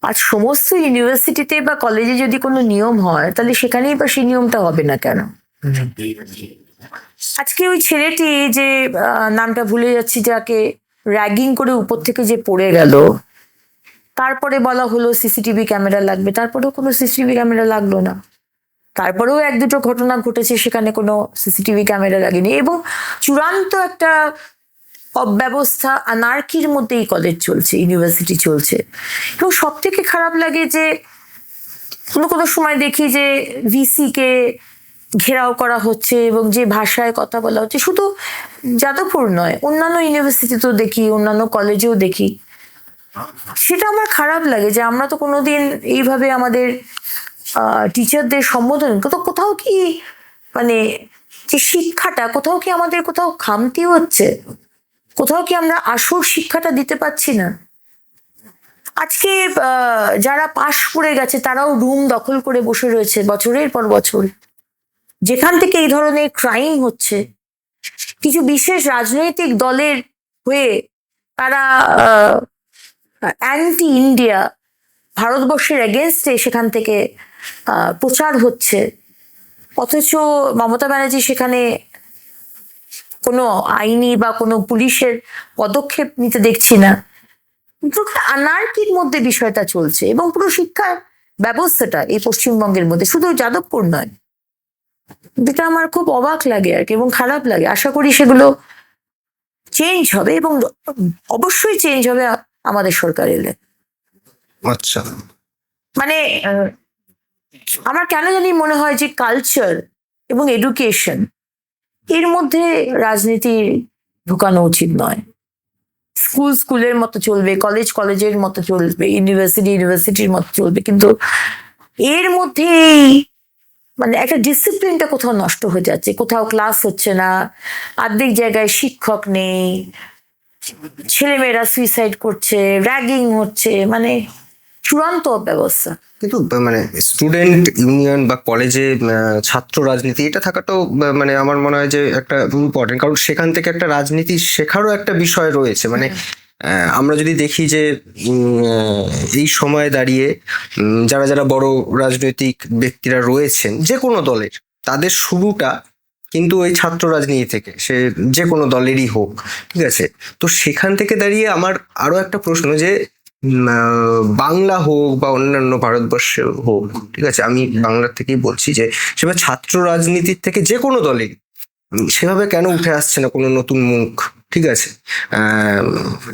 আর সমস্ত ইউনিভার্সিটিতে বা কলেজে যদি কোনো নিয়ম হয়, তাহলে সেখানেই বা সেই নিয়মটা হবে না কেন? আজকে ওই ছেলেটি যে নামটা ভুলে যাচ্ছি, যাকে র্যাগিং করে উপর থেকে যে পড়ে গেল, তারপরে বলা হলো সিসিটিভি ক্যামেরা লাগবে, তারপরেও কোনো সিসিটিভি ক্যামেরা লাগলো না। তারপরেও এক দুটো ঘটনা ঘটেছে, সেখানে কোনো সিসিটিভি ক্যামেরা লাগেনি, এবং চূড়ান্ত একটা অব্যবস্থা, আনার্কির মধ্যেই কলেজ চলছে, ইউনিভার্সিটি চলছে। এবং সব থেকে খারাপ লাগে যে কোনো কোনো সময় দেখি যে ভিসি কে ঘেরাও করা হচ্ছে এবং যে ভাষায় কথা বলা হচ্ছে, শুধু যাদবপুর নয়, অন্যান্য ইউনিভার্সিটিতেও দেখি, অন্যান্য কলেজেও দেখি। সেটা আমার খারাপ লাগে যে আমরা তো কোনোদিন এইভাবে আমাদের টিচারদের সম্বোধন, কোথাও কি মানে যে শিক্ষাটা, কোথাও কি আমাদের কোথাও খামতি হচ্ছে? কোথাও কি আমরা আসল শিক্ষাটা দিতে পারছি না? আজকে যারা পাশ করে গেছে তারাও রুম দখল করে বসে রয়েছে বছরের পর বছর, যেখান থেকে এই ধরনের ক্রাইম হচ্ছে। কিছু বিশেষ রাজনৈতিক দলের হয়ে তারা অ্যান্টি ইন্ডিয়া, ভারতবর্ষের এগেনস্টে সেখান থেকে প্রচার হচ্ছে, অথচ মমতা ব্যানার্জি সেখানে কোনো আইনি বা কোনো পুলিশের পদক্ষেপ নিতে দেখছি না। আনার্কির মধ্যে বিষয়টা চলছে, এবং পুরো শিক্ষা ব্যবস্থাটা এই পশ্চিমবঙ্গের মধ্যে, শুধু যাদবপুর নয়, যেটা আমার খুব অবাক লাগে আর কি, এবং খারাপ লাগে। আশা করি সেগুলো চেঞ্জ হবে, এবং অবশ্যই চেঞ্জ হবে আমাদের সরকার এলে। আচ্ছা, মানে আমার কেন জানি মনে হয় যে কালচার এবং এডুকেশন এর মধ্যে রাজনীতি ঢুকানো উচিত নয়। স্কুল স্কুলের মতো চলবে, কলেজ কলেজের মতো চলবে, ইউনিভার্সিটি ইউনিভার্সিটির মতো চলবে, কিন্তু এর মধ্যে মানে একটা ডিসিপ্লিনটা কোথাও নষ্ট হয়ে যাচ্ছে। কোথাও ক্লাস হচ্ছে না, অর্ধেক জায়গায় শিক্ষক নেই, ছেলেমেয়েরা সুইসাইড করছে, র্যাগিং হচ্ছে, মানে চূড়ান্ত অব্যবস্থা। কিন্তু মানে স্টুডেন্ট ইউনিয়ন বা কলেজে ছাত্র রাজনীতি এটা থাকাটাও মানে আমার মনে হয় যে একটা ইম্পর্টেন্ট, কারণ সেখান থেকে একটা রাজনীতি শেখারও একটা বিষয় রয়েছে। মানে আমরা যদি দেখি যে এই সময়ে দাঁড়িয়ে যারা যারা বড় রাজনৈতিক ব্যক্তিরা রয়েছেন যে কোনো দলের, তাদের শুরুটা কিন্তু ওই ছাত্র রাজনীতি থেকে, সে যে কোনো দলেরই হোক, ঠিক আছে। তো সেখান থেকে দাঁড়িয়ে আমার আরো একটা প্রশ্ন, যে বাংলা হোক বা অন্যান্য ভারতবর্ষে হোক, ঠিক আছে, আমি বাংলার থেকেই বলছি, যে সেভাবে ছাত্র রাজনীতির থেকে যে কোনো দলের সেভাবে কেন উঠে আসছে না কোনো নতুন মুখ? ঠিক আছে,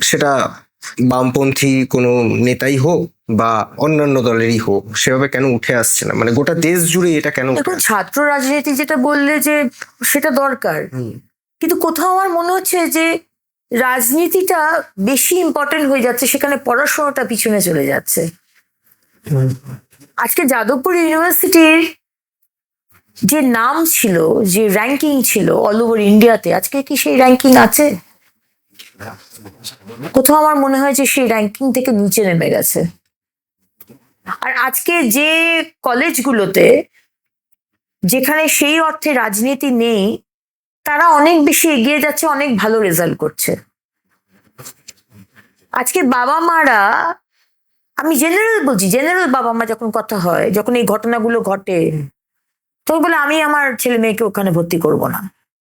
সেটা বামপন্থী কোনো নেতাই হোক বা অন্যান্য দলেরই হোক, সেভাবে কেন উঠে আসছে না? মানে গোটা দেশ জুড়ে এটা কেন? এখন ছাত্র রাজনীতি যেটা বললে যে সেটা দরকার, কিন্তু কোথাও আমার মনে হচ্ছে যে রাজনীতিটা বেশি ইম্পর্টেন্ট হয়ে যাচ্ছে, সেখানে পড়াশোনাটা পিছনে চলে যাচ্ছে। আজকে যাদবপুর ইউনিভার্সিটির যে নাম ছিল, যে র্যাঙ্কিং ছিল অল ওভার ইন্ডিয়াতে, আজকে কি সেই র্যাঙ্কিং আছে? কোথাও আমার মনে হয় যে সেই র্যাঙ্কিং থেকে নিচে নেমে গেছে। আর আজকে যে কলেজগুলোতে, যেখানে সেই অর্থে রাজনীতি নেই, তারা অনেক বেশি এগিয়ে যাচ্ছে, অনেক ভালো রেজাল্ট করছে। আজকে বাবা মারা, আমি জেনারেল বলছি, জেনারেল বাবা মা যখন কথা হয়, যখন এই ঘটনাগুলো ঘটে, তখন বলে আমি আমার ছেলে মেয়েকে ওখানে ভর্তি করব না।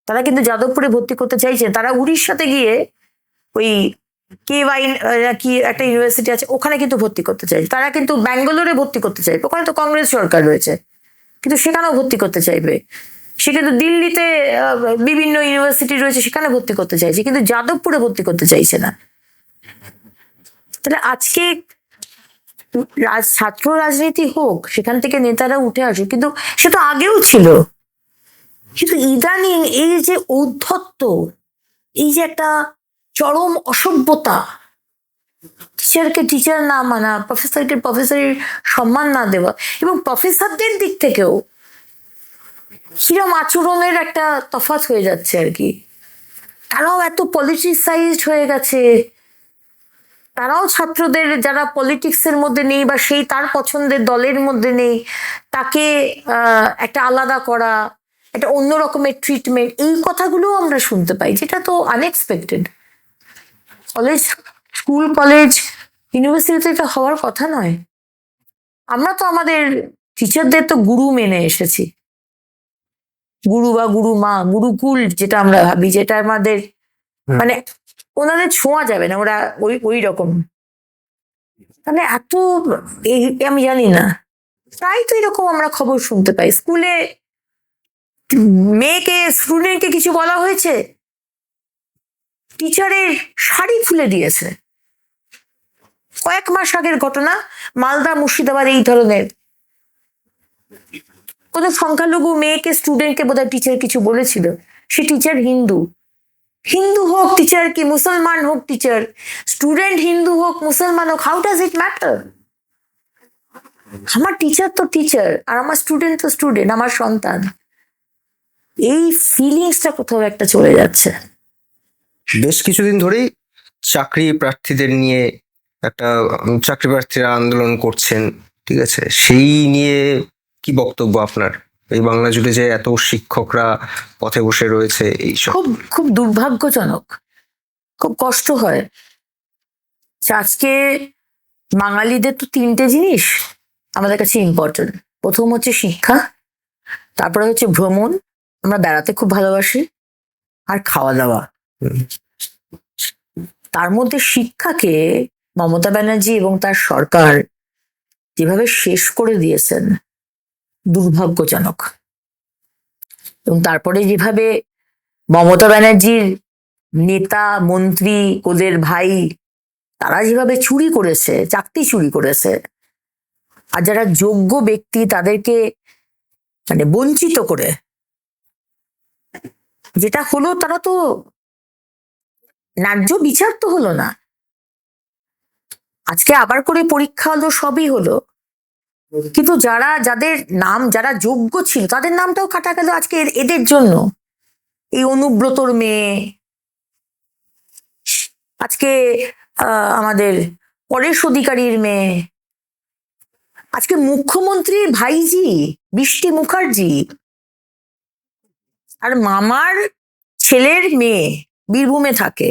তারা কিন্তু যাদবপুরে ভর্তি করতে চাইছে, তারা উড়িষ্যাতে গিয়ে ওই কি একটা ইউনিভার্সিটি আছে, ওখানে কিন্তু ভর্তি করতে চাইছে। তারা কিন্তু ব্যাঙ্গালোরে ভর্তি করতে চাইবে, ওখানে তো কংগ্রেস সরকার রয়েছে, কিন্তু সেখানেও ভর্তি করতে চাইবে। সে কিন্তু দিল্লিতে বিভিন্ন ইউনিভার্সিটি রয়েছে, সেখানে ভর্তি করতে চাইছে, কিন্তু যাদবপুরে ভর্তি করতে চাইছে না। তাহলে আজকে ছাত্র রাজনীতি হোক, সেখান থেকে নেতারা উঠে আসুক, কিন্তু সে তো আগেও ছিল। কিন্তু ইদানিং এই যে ঔদ্ধত্য, এই যে একটা চরম অসভ্যতা, টিচারকে টিচার না মানা, প্রফেসরকে প্রফেসরের সম্মান না দেওয়া, এবং প্রফেসরদের দিক থেকেও কিরম আচরণের একটা তফাৎ হয়ে যাচ্ছে আর কি। তারাও এত পলিটিসাইজড হয়ে গেছে, তারাও ছাত্রদের যারা পলিটিক্সের মধ্যে নেই বা সেই তার পছন্দের দলের মধ্যে নেই, তাকে একটা আলাদা করা, একটা অন্য রকমের ট্রিটমেন্ট, এই কথাগুলো আমরা শুনতে পাই, যেটা তো আনএক্সপেক্টেড। কলেজ, স্কুল, কলেজ, ইউনিভার্সিটিতে এটা হওয়ার কথা নয়। আমরা তো আমাদের টিচারদের তো গুরু মেনে এসেছি, গুরু বা গুরু মা, গুরুকুল যেটা আমরা ভাবি, যেটা আমাদের মানে ওনাদের ছোঁয়া যাবে না, ওরা ওই ওই রকম। মানে এত আমি জানি না, প্রায় তো এরকম আমরা খবর শুনতে পাই। স্কুলে মেয়েকে, স্টুডেন্টকে কিছু বলা হয়েছে, টিচারের শাড়ি খুলে দিয়েছে। কয়েক মাস আগের ঘটনা, মালদা, মুর্শিদাবাদ, এই ধরনের কোনো সংখ্যালঘু মেয়েকে, স্টুডেন্টকে বোধহয় টিচার কিছু বলেছিল। সে টিচার হিন্দু, হিন্দু হোক টিচার কি মুসলমান হোক টিচার, স্টুডেন্ট হিন্দু হোক মুসলমান হোক, হাউ ডাজ ইট ম্যাটার? আমার টিচার তো টিচার, আর আমার স্টুডেন্ট তো স্টুডেন্ট, আমার সন্তান। এই ফিলিংসটা কোথাও একটা চলে যাচ্ছে। বেশ কিছুদিন ধরেই চাকরি প্রার্থীদের নিয়ে একটা চাকরি প্রার্থীরা আন্দোলন করছেন, ঠিক আছে, সেই নিয়ে কি বক্তব্য আপনার? এই বাংলা জুড়ে যে এত শিক্ষকরা পথে বসে রয়েছে, এইসব খুব খুব দুর্ভাগ্যজনক, খুব কষ্ট হয়। আজকে বাঙালিদের তো তিনটে জিনিস আমাদের কাছে ইম্পর্টেন্ট। প্রথম হচ্ছে শিক্ষা, তারপরে হচ্ছে ভ্রমণ, আমরা বেড়াতে খুব ভালোবাসি, আর খাওয়া দাওয়া। তার মধ্যে শিক্ষাকে মমতা ব্যানার্জি এবং তার সরকার যেভাবে শেষ করে দিয়েছেন, দুর্ভাগ্যজনক। এবং তারপরে যেভাবে মমতা ব্যানার্জির নেতা, মন্ত্রী, ওদের ভাই, তারা যেভাবে চুরি করেছে, চাকরি চুরি করেছে, আর যারা যোগ্য ব্যক্তি তাদেরকে মানে বঞ্চিত করে, যেটা হলো, তারা তো ন্যায্য বিচার তো হলো না। আজকে আবার করে পরীক্ষা হলো, সবই হলো, কিন্তু যাদের নাম, যারা যোগ্য ছিল, তাদের নামটাও কাটা গেল আজকে এদের জন্য। এই অনুব্রতর মেয়ে, আজকে আমাদের পরেশ অধিকারীর মেয়ে, আজকে মুখ্যমন্ত্রীর ভাইজি বৃষ্টি মুখার্জি, আর মামার ছেলের মেয়ে বীরভূমে থাকে।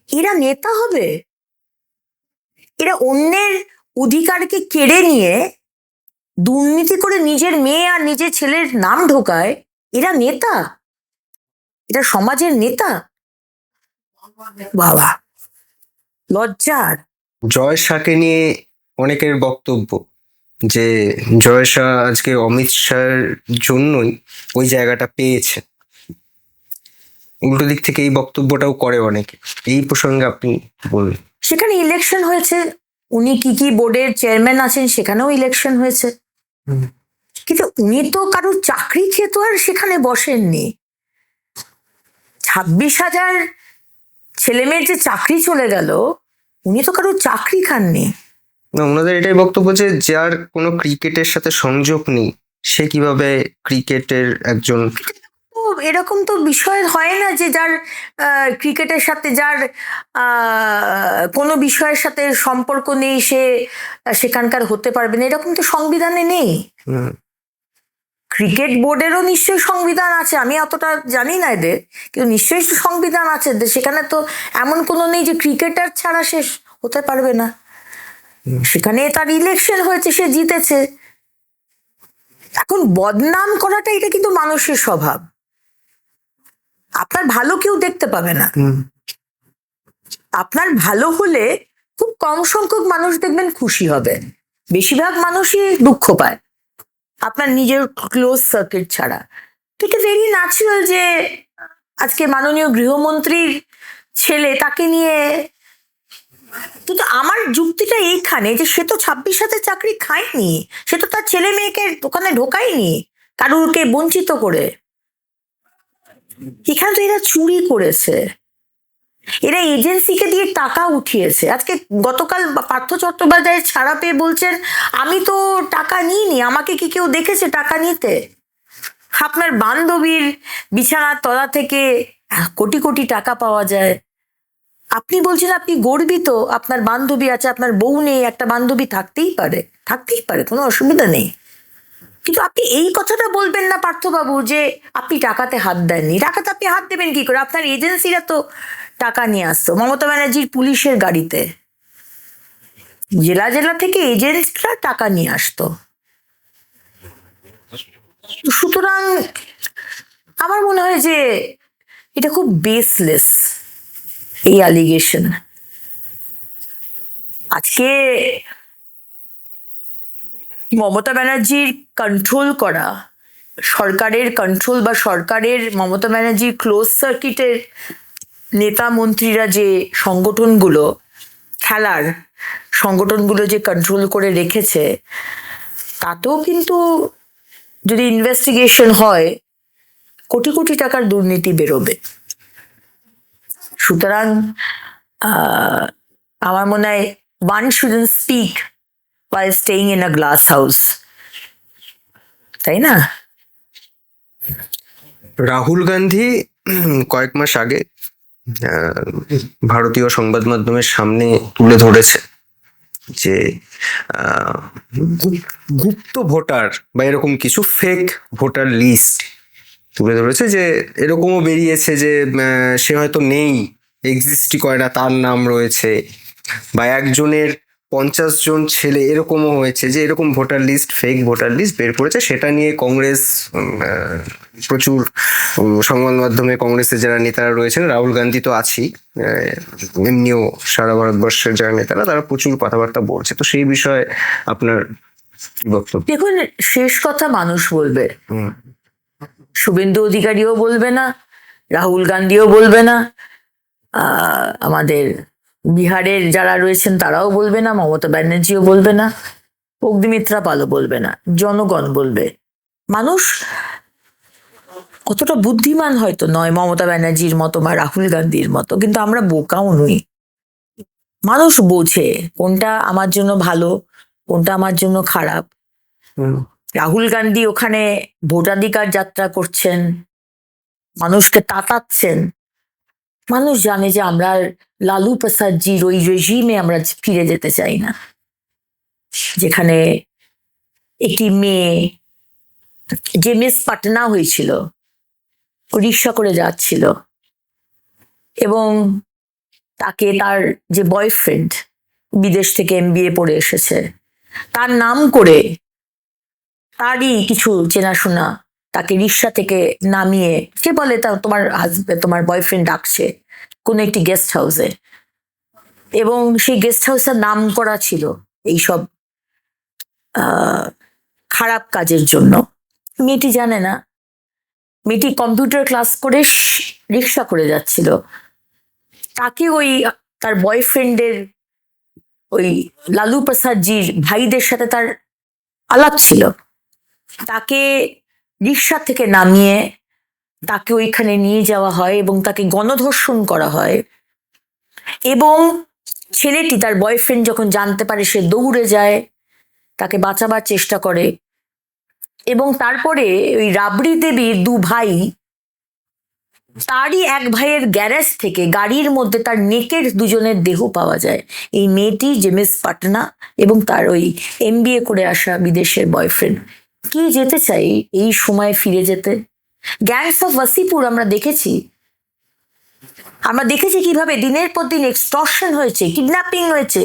এরা নেতা হবে? এরা অন্যের অধিকারকে কেড়ে নিয়ে দুর্নীতি করে নিজের মেয়ে আর নিজের ছেলের নাম ঢোকায়, এরা নেতা? এটা সমাজের নেতা? বাবা, লজ্জার। জয় শাহকে নিয়ে অনেকের বক্তব্য যে জয় শাহ আজকে অমিত শাহের জন্যই ওই জায়গাটা পেয়েছে। উল্টো দিক থেকে এই বক্তব্যটাও করে অনেকে। এই প্রসঙ্গে আপনি বলুন। সেখানে ইলেকশন হয়েছে, উনি কি কি বোর্ডের চেয়ারম্যান আছেন সেখানেও ইলেকশন হয়েছে, কিন্তু উনি তো কারোর চাকরি খেয়ে তো আর সেখানে বসেননি। 26,000 ছেলেমেয়ের যে চাকরি চলে গেল, উনি তো কারোর চাকরি খাননি। না, ওনাদের এটাই বক্তব্য যে যার কোনো ক্রিকেটের সাথে সংযোগ নেই, সে কিভাবে ক্রিকেটের একজন। তো এরকম তো বিষয় হয় না যে যার ক্রিকেটের সাথে, যার কোনো বিষয়ের সাথে সম্পর্ক নেই, সে সেখানকার হতে পারবে না, এরকম তো সংবিধানে নেই। ক্রিকেট বোর্ডেরও নিশ্চয়ই সংবিধান আছে, আমি অতটা জানি না এদের, কিন্তু নিশ্চয়ই সংবিধান আছে। সেখানে তো এমন কোনো নেই যে ক্রিকেটার ছাড়া সে হতে পারবে না। সেখানে তার ইলেকশন হয়েছে, সে জিতেছে। এখন বদনাম করাটা, এটা কিন্তু মানুষের স্বভাব। আপনার ভালো কেউ দেখতে পাবে না। আপনার ভালো হলে খুব কম সংখ্যক মানুষ দেখবেন খুশি হবে, বেশিরভাগ মানুষই দুঃখ পায়। আপনার নিজের ক্লোজ সার্কিট ছাড়া। ঠিক ভেরি ন্যাচারাল যে আজকে মাননীয় গৃহমন্ত্রীর ছেলে তাকে নিয়ে, কিন্তু আমার যুক্তিটা এইখানে যে সে তো 26 হাতে চাকরি খায়নি, সে তো তার ছেলে মেয়েকে ওখানে ঢোকায়নি কারুরকে বঞ্চিত করে। এখানে তো এরা চুরি করেছে, এরা এজেন্সিকে দিয়ে টাকা উঠিয়েছে। আজকে গতকাল পার্থ চট্টোপাধ্যায় ছাড়া পেয়ে বলছেন আমি তো টাকা নিইনি, আমাকে কি কেউ দেখেছে টাকা নিতে? আপনার বান্ধবীর বিছানার তলা থেকে কোটি কোটি টাকা পাওয়া যায়, আপনি বলছেন আপনি গর্বিত, আপনার বান্ধবী আছে, আপনার বউ নেই, একটা বান্ধবী থাকতেই পারে, কোনো অসুবিধা নেই। কিন্তু আপনি এই কথাটা বলবেন না পার্থবাবু যে আপনি টাকাতে হাত দেননি। টাকাতে আপনি হাত দেবেন কি করে? আপনার এজেন্সিরা তো টাকা নিয়ে আসতো মমতা ব্যানার্জির পুলিশের গাড়িতে, জেলা জেলা থেকে এজেন্টরা টাকা নিয়ে আসতো। সুতরাং আমার মনে হয় যে এটা খুব বেসলেস এই অ্যালিগেশন। আজকে মমতা ব্যানার্জির কন্ট্রোল করা, সরকারের কন্ট্রোল বা সরকারের মমতা ব্যানার্জির ক্লোজ সার্কিটের নেতা মন্ত্রীরা যে সংগঠনগুলো, খেলার সংগঠনগুলো যে কন্ট্রোল করে রেখেছে, তাতেও কিন্তু যদি ইনভেস্টিগেশন হয় কোটি কোটি টাকার দুর্নীতি বেরোবে। সুতরাং আমার মনে হয় one shouldn't speak while staying in a glass house, তাই না? রাহুল গান্ধী কয়েক মাস আগে ভারতীয় সংবাদ মাধ্যমের সামনে তুলে ধরেছে যে গুপ্ত ভোটার বা এরকম কিছু ফেক ভোটার লিস্ট তুলে ধরেছে, যে এরকমও বেরিয়েছে যে সে হয়তো নেই, এক্সিস্টই করে না, তার নাম রয়েছে, বা একজনের 50 জন ছেলে, এরকমও হয়েছে যে এরকম voter list, fake voter list বের করেছে। সেটা নিয়ে কংগ্রেস প্রচুর সংবাদ মাধ্যমে কংগ্রেসের যারা নেতারা রয়েছেন, রাহুল গান্ধী তো আছেই, এমনিও সারা ভারতবর্ষের যারা নেতারা তারা প্রচুর কথাবার্তা বলছে। তো সেই বিষয়ে আপনার কি বক্তব্য? দেখুন, শেষ কথা মানুষ বলবে, শুভেন্দু অধিকারীও বলবে না, রাহুল গান্ধীও বলবে না, আমাদের বিহারের যারা রয়েছেন তারাও বলবে না, মমতা ব্যানার্জিও বলবে না, অগ্নিমিত্রা পালও বলবে না, জনগণ বলবে। মানুষ অতটা বুদ্ধিমান হয়তো নয় মমতা ব্যানার্জির মতো বা রাহুল গান্ধীর মতো, কিন্তু আমরা বোকাও নই। মানুষ বোঝে কোনটা আমার জন্য ভালো, কোনটা আমার জন্য খারাপ। রাহুল গান্ধী ওখানে ভোটাধিকার যাত্রা করছেন, মানুষকে তাতাচ্ছেন, মানুষ জানে যে আমরা লালু প্রসাদজির ওই রেজিমে আমরা ফিরে যেতে চাই না, যেখানে একটি মেয়ে, যে মিস পাটনা হয়েছিল, রিক্সা করে যাচ্ছিল এবং তাকে তার যে বয়ফ্রেন্ড বিদেশ থেকে MBA পড়ে এসেছে, তার নাম করে তারই কিছু চেনাশোনা তাকে রিক্সা থেকে নামিয়ে, সে বলে তা তোমার হাজবেন্ড, তোমার বয়ফ্রেন্ড ডাকছে কোনো একটি গেস্ট হাউসে, এবং সেই গেস্ট হাউসের নাম করা ছিল এইসব খারাপ কাজের জন্য। মেয়েটি জানে না, মেয়েটি কম্পিউটার ক্লাস করে রিক্সা করে যাচ্ছিল, তাকে ওই তার বয়ফ্রেন্ডের ওই লালু প্রসাদজির ভাইদের সাথে তার আলাপ ছিল, তাকে রিক্সা থেকে নামিয়ে তাকে ওইখানে নিয়ে যাওয়া হয় এবং তাকে গণধর্ষণ করা হয়। এবং ছেলেটি, তার বয়ফ্রেন্ড যখন জানতে পারে, সে দৌড়ে যায়, তাকে বাঁচাবার চেষ্টা করে, এবং তারপরে ওই রাবড়ি দেবীর 2 ভাই, তারই এক ভাইয়ের গ্যারেজ থেকে গাড়ির মধ্যে তার নেকের 2 জনের দেহ পাওয়া যায়। এই মেয়েটি যে মিস পাটনা এবং তার ওই MBA করে আসা বিদেশের বয়ফ্রেন্ড। কি যেতে চাই এই সময় ফিরে যেতে? গ্যাংস অফ ওয়াসিপুর আমরা দেখেছি, কিভাবে দিনের পর দিন এক্সটর্শন হয়েছে, কিডন্যাপিং হয়েছে,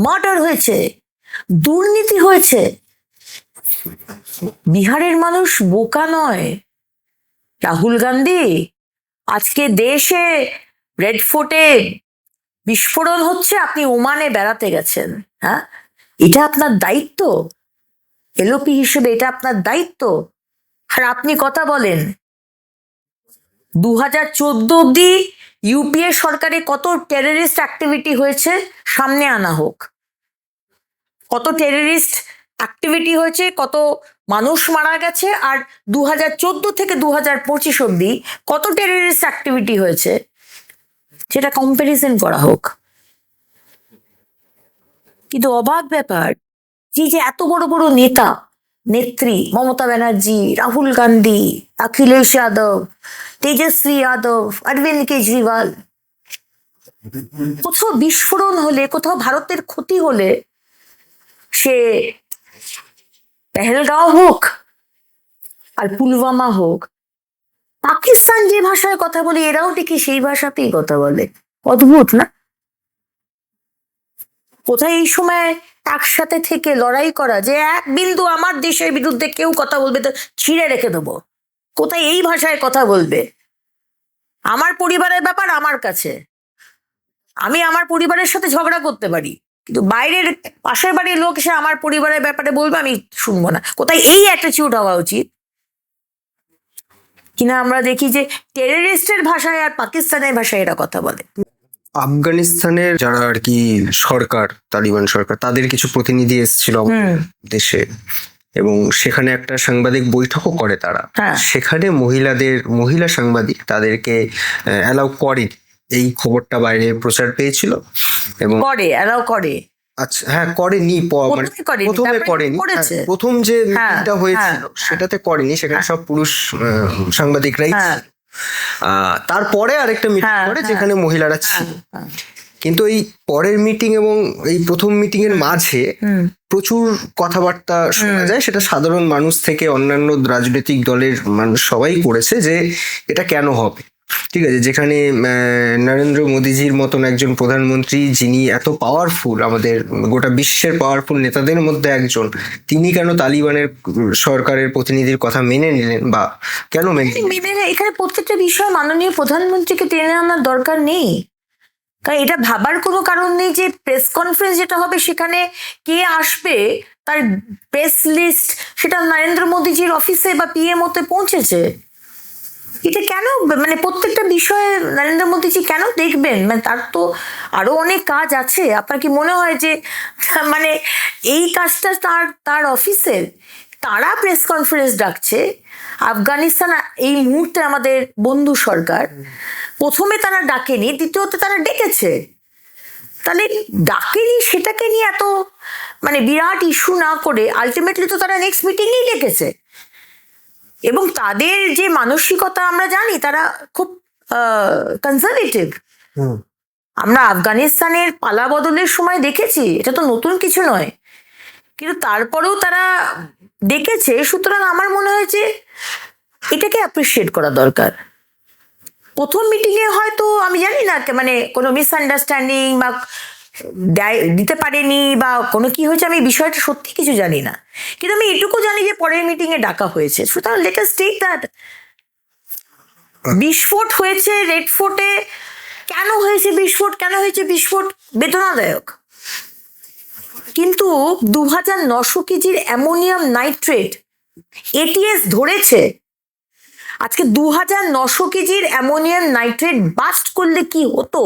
মার্ডার হয়েছে, দুর্নীতি হয়েছে। বিহারের মানুষ বোকা নয়। রাহুল গান্ধী, আজকে দেশে রেড ফোর্টে বিস্ফোরণ হচ্ছে, আপনি ওমানে বেড়াতে গেছেন, হ্যাঁ? এটা আপনার দায়িত্ব? এলওপি হিসেবে এটা আপনার দায়িত্ব। আর আপনি কথা বলেন 2014 অব্দি ইউপিএ সরকারে কত টেররিস্ট অ্যাক্টিভিটি হয়েছে সামনে আনা হোক, কত টেররিস্ট অ্যাক্টিভিটি হয়েছে, কত মানুষ মারা গেছে, আর 2014 থেকে 2025 অব্দি কত টেররিস্ট অ্যাক্টিভিটি হয়েছে সেটা কম্পারিজন করা হোক। কিন্তু অবাক ব্যাপার, যে এত বড় বড় নেতা নেত্রী, মমতা ব্যানার্জি, রাহুল গান্ধী, অখিলেশ যাদব, তেজস্বী যাদব, অরবিন্দ কেজরিওয়াল, কোথাও বিস্ফোরণ হলে, কোথাও ভারতের ক্ষতি হলে, সে পেহেলগাঁও হোক আর পুলওয়ামা হোক, পাকিস্তান যে ভাষায় কথা বলে এরাও দেখি সেই ভাষাতেই কথা বলে। অদ্ভুত না? কোথায় এই সময় একসাথে থেকে লড়াই করা, যে এক বিন্দু আমার দেশের বিরুদ্ধে কেউ কথা বলবে তো ছিঁড়ে রেখে দেবো, কোথায় এই ভাষায় কথা বলবে? আমার পরিবারের ব্যাপার আমার কাছে, আমি আমার পরিবারের সাথে ঝগড়া করতে পারি, কিন্তু বাইরের পাশের বাড়ির লোক এসে আমার পরিবারের ব্যাপারে বলবে আমি শুনবো না। কোথায় এই অ্যাটিটিউড হওয়া উচিত? কিনা আমরা দেখি যে টেররিস্টের ভাষায় আর পাকিস্তানের ভাষায় এরা কথা বলে। আফগানিস্তানের যারা আর কি সরকার, তালিবান সরকার, তাদের কিছু প্রতিনিধি এসেছিল আমাদের দেশে, এবং সেখানে একটা সাংবাদিক বৈঠকও করে তারা। হ্যাঁ। সেখানে মহিলা সাংবাদিক তাদেরকে অ্যালাউ করে, এই খবরটা বাইরে প্রচার পেয়েছিল। এবং করে, এরাও করে। আচ্ছা, হ্যাঁ, করেনি মানে প্রথমে করেনি, প্রথম যে মিটিংটা হয়েছিল সেটাতে করেনি, সেখানে সব পুরুষ সাংবাদিকরাই ছিল। তারপরে আরেকটা মিটিং করে যেখানে মহিলারা ছিল। কিন্তু এই পরের মিটিং এবং এই প্রথম মিটিং এর মাঝে প্রচুর কথাবার্তা শোনা যায়, সেটা সাধারণ মানুষ থেকে অন্যান্য রাজনৈতিক দলের মানুষ সবাই করেছে, যে এটা কেন হবে। ঠিক আছে, যেখানে নরেন্দ্র মোদীজির মতন একজন প্রধানমন্ত্রী, যিনি এত পাওয়ারফুল, আমাদের গোটা বিশ্বের পাওয়ারফুল নেতাদের মধ্যে একজন, তিনি কেন তালিবানের সরকারের প্রতিনিধির কথা মেনে নিলেন, বা কেন মেনে? এখানে প্রত্যেকটা বিষয় মাননীয় প্রধানমন্ত্রীকে টেনে আনার দরকার নেই, কারণ এটা ভাবার কোনো কারণ নেই যে প্রেস কনফারেন্স যেটা হবে সেখানে কে আসবে, তার প্রেস লিস্ট সেটা নরেন্দ্র মোদীজির অফিসে বা পিএমওতে পৌঁছেছে। এটা কেন, মানে প্রত্যেকটা বিষয়ে নরেন্দ্র মোদীজি কেন দেখবেন? মানে তার তো আরো অনেক কাজ আছে। আপনার কি মনে হয় যে মানে এই কাজটা তার অফিসের? তারা প্রেস কনফারেন্স ডাকছে। আফগানিস্তান এই মুহূর্তে আমাদের বন্ধু সরকার, প্রথমে তারা ডাকেনি, দ্বিতীয়ত তারা ডেকেছে। তাহলে ডাকেনি সেটাকে নিয়ে এত মানে বিরাট ইস্যু না করে আলটিমেটলি তো তারা নেক্সট মিটিংয়েই ডেকেছে। এবং তাদের যে মানসিকতা আমরা জানি, তারা খুব কনজারভেটিভ। আমরা আফগানিস্তানের পালা বদলের সময় দেখেছি, এটা তো নতুন কিছু নয়, কিন্তু তারপরেও তারা ডেকেছে। সুতরাং আমার মনে হয় যে এটাকে অ্যাপ্রিসিয়েট করা দরকার। প্রথম মিটিংয়ে হয়তো আমি জানি না, মানে কোনো মিসআন্ডারস্ট্যান্ডিং বা দিতে পারেনি বা কোনো কি হয়েছে, আমি বিষয়টা সত্যি কিছু জানি না, কিন্তু আমি এটুকু জানি যে পরের মিটিংয়ে ডাকা হয়েছে। সুতরাং লেট আস টেক দ্যাট। বিস্ফোট হয়েছে রেড ফোর্টে, কেন হয়েছে বিস্ফোট বেদনাদায়ক, কিন্তু 2900 কেজির অ্যামোনিয়াম নাইট্রেট এটিএস ধরেছে। আজকে 2900 কেজির অ্যামোনিয়াম নাইট্রেট বাস্ট করলে কি হতো?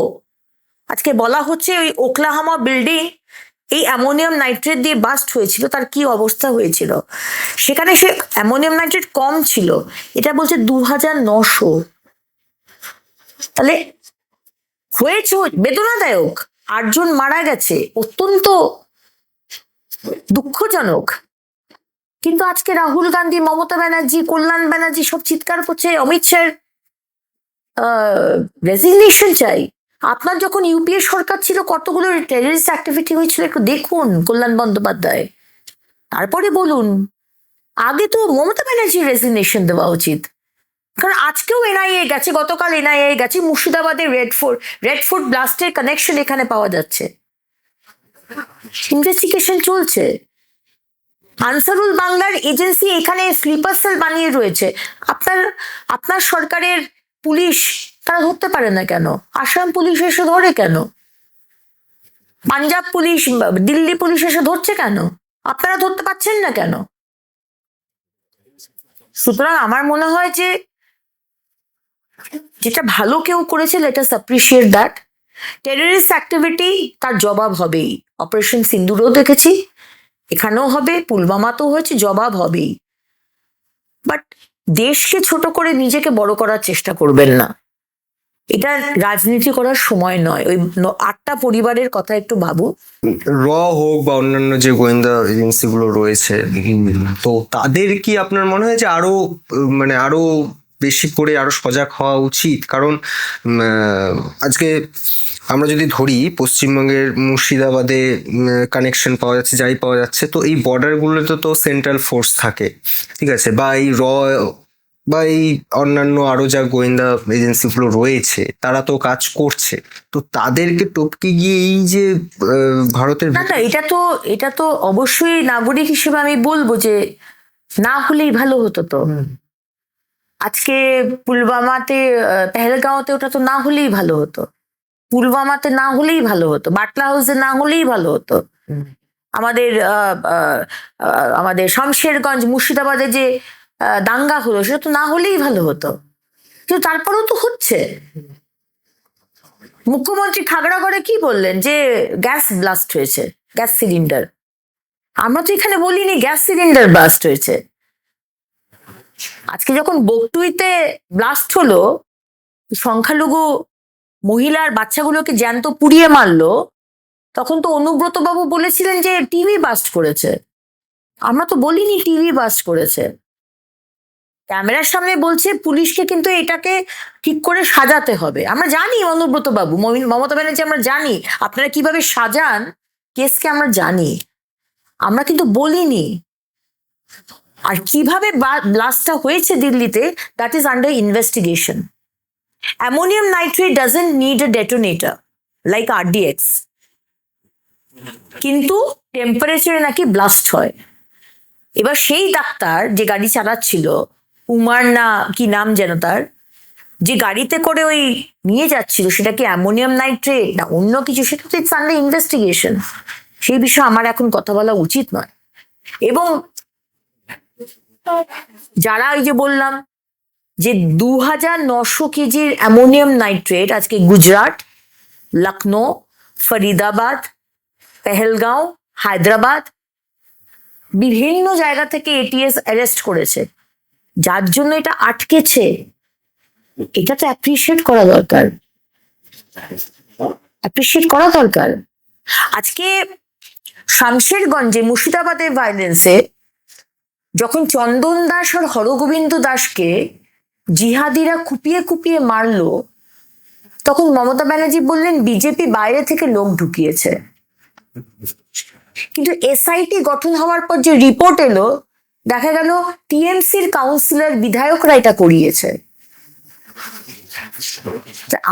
আজকে বলা হচ্ছে ওই ওকলাহামা বিল্ডিং এই অ্যামোনিয়াম নাইট্রেট দিয়ে বাস্ট হয়েছিল, তার কি অবস্থা হয়েছিল। সেখানে সে অ্যামোনিয়াম নাইট্রেট কম ছিল, এটা বলছে 2900। তাহলে হয়েছে, বেদনাদায়ক, 8 জন মারা গেছে, অত্যন্ত দুঃখজনক। কিন্তু আজকে রাহুল গান্ধী, মমতা ব্যানার্জি, কল্যাণ ব্যানার্জি সব চিৎকার করছে অমিত শাহর রেজিগনেশন চাই। আপনার যখন ইউপিএ সরকার ছিল কতগুলো টেররিস্ট অ্যাক্টিভিটি হয়েছিল একটু দেখুন কল্যাণ বন্দ্যোপাধ্যায়, তারপরে বলুন। আগে তো মমতা ব্যানার্জির রেজিগনেশন দেওয়া উচিত, কারণ আজকেও এনআইএ গেছে, গতকাল এনআইএ গেছে, মুর্শিদাবাদের রেড ফোর্ট ব্লাস্টের কানেকশন এখানে পাওয়া যাচ্ছে, ইনভেস্টিগেশন চলছে। আনসারুল বাংলার এজেন্সি এখানে স্লিপার সেল বানিয়ে রয়েছে। আপনার সরকারের পুলিশ তারা ধরতে পারে না কেন? আসাম পুলিশ এসে ধরে কেন? পাঞ্জাব পুলিশ, দিল্লি পুলিশ এসে ধরছে কেন? আপনারা ধরতে পারছেন না কেন? সুতরাং আমার মনে হয় যে যেটা ভালো কেউ করেছে, let us appreciate that. Terrorist activity তার জবাব হবেই। অপারেশন সিন্দুরও দেখেছি, এখানেও হবে, পুলওয়ামাতেও হয়েছে, জবাব হবেই। বাট দেশকে ছোট করে নিজেকে বড় করার চেষ্টা করবেন না। এটা রাজনীতি করার সময় নয়। ওই 8টা পরিবারের কথা একটু ভাবুন। র হোক বা অন্যান্য যে গোয়েন্দা এজেন্সিগুলো রয়েছে, তো তাদের কি আপনার মনে হয় যে আরো মানে আরো বেশি করে আরো সজাগ হওয়া উচিত? কারণ আজকে আমরা যদি ধরি পশ্চিমবঙ্গের মুর্শিদাবাদে কানেকশন পাওয়া যাচ্ছে, যাই পাওয়া যাচ্ছে, তো এই বর্ডারগুলোতে তো সেন্ট্রাল ফোর্স থাকে, ঠিক আছে, বা এই বা এই অন্যান্য আরো যা গোয়েন্দা এজেন্সিগুলো রয়েছে তারা তো কাজ করছে, তো তাদেরকে টপকে গিয়ে এই যে ভারতের না না, এটা তো অবশ্যই নাগরিক হিসেবে আমি বলবো যে না হলেই ভালো হতো। তো আজকে পুলওয়ামাতে, পেহেলগাঁওতে ওটা তো না হলেই ভালো হতো, পুলওয়ামাতে না হলেই ভালো হতো, বাটলা হাউসে না হলেই ভালো হতো, আমাদের আমাদের শমশেরগঞ্জ মুর্শিদাবাদে যে দাঙ্গা হলো সেটা তো না হলেই ভালো হতো, কিন্তু তারপরেও তো হচ্ছে। মুখ্যমন্ত্রী খাগড়াগড়ে কি বললেন যে গ্যাস ব্লাস্ট হয়েছে, গ্যাস সিলিন্ডার। আমরা তো এখানে বলিনি গ্যাস সিলিন্ডার ব্লাস্ট হয়েছে। আজকে যখন বকটুইতে ব্লাস্ট হলো, সংখ্যালঘু মহিলার বাচ্চাগুলোকে জ্যান্ত পুড়িয়ে মারলো, তখন তো অনুব্রত বাবু বলেছিলেন যে টিভি বাস্ট করেছে। আমরা তো বলিনি টিভি বাস্ট করেছে। ক্যামেরার সামনে বলছে পুলিশকে কিন্তু এটাকে ঠিক করে সাজাতে হবে। আমরা জানি অনুব্রত বাবু, মমতা ব্যানার্জি, আমরা জানি আপনারা কিভাবে সাজান কেসকে, আমরা জানি, আমরা কিন্তু বলিনি। আর কিভাবে ব্লাস্টটা হয়েছে দিল্লিতে, that is under investigation. Ammonium nitrate doesn't need a detonator like RDX, কিন্তু টেম্পারেচারে নাকি ব্লাস্ট হয়। এবার সেই ডাক্তার যে গাড়ি চালাচ্ছিল, উমার না কি নাম যেন তার, যে গাড়িতে করে ওই নিয়ে যাচ্ছিল, সেটা কি অ্যামোনিয়াম নাইট্রেট না অন্য কিছু, সেটা তো ইটস আন্ডার ইনভেস্টিগেশন। সেই বিষয়ে আমার এখন কথা বলা উচিত নয়। এবং যারা ওই যে বললাম যে 2900 কেজির অ্যামোনিয়াম নাইট্রেট আজকে গুজরাট, লখনৌ, ফরিদাবাদ, পেহেলগাঁও, হায়দ্রাবাদ, বিভিন্ন জায়গা থেকে এটিএস অ্যারেস্ট করেছে, যার জন্য এটা আটকেছে, এটা তো অ্যাপ্রিসিয়েট করা দরকার, অ্যাপ্রিসিয়েট করা দরকার। আজকে শামশেরগঞ্জে মুর্শিদাবাদের ভায়োলেন্সে যখন চন্দন দাস আর হরগোবিন্দ দাসকে জিহাদিরা কুপিয়ে কুপিয়ে মারলো, তখন মমতা ব্যানার্জি বললেন বিজেপি বাইরে থেকে লোক ঢুকিয়েছে। কিন্তু এসআইটি গঠন হওয়ার পর যে রিপোর্ট এলো, দেখা গেল টিএমসির কাউন্সিলর বিধায়করা এটা করিয়েছে।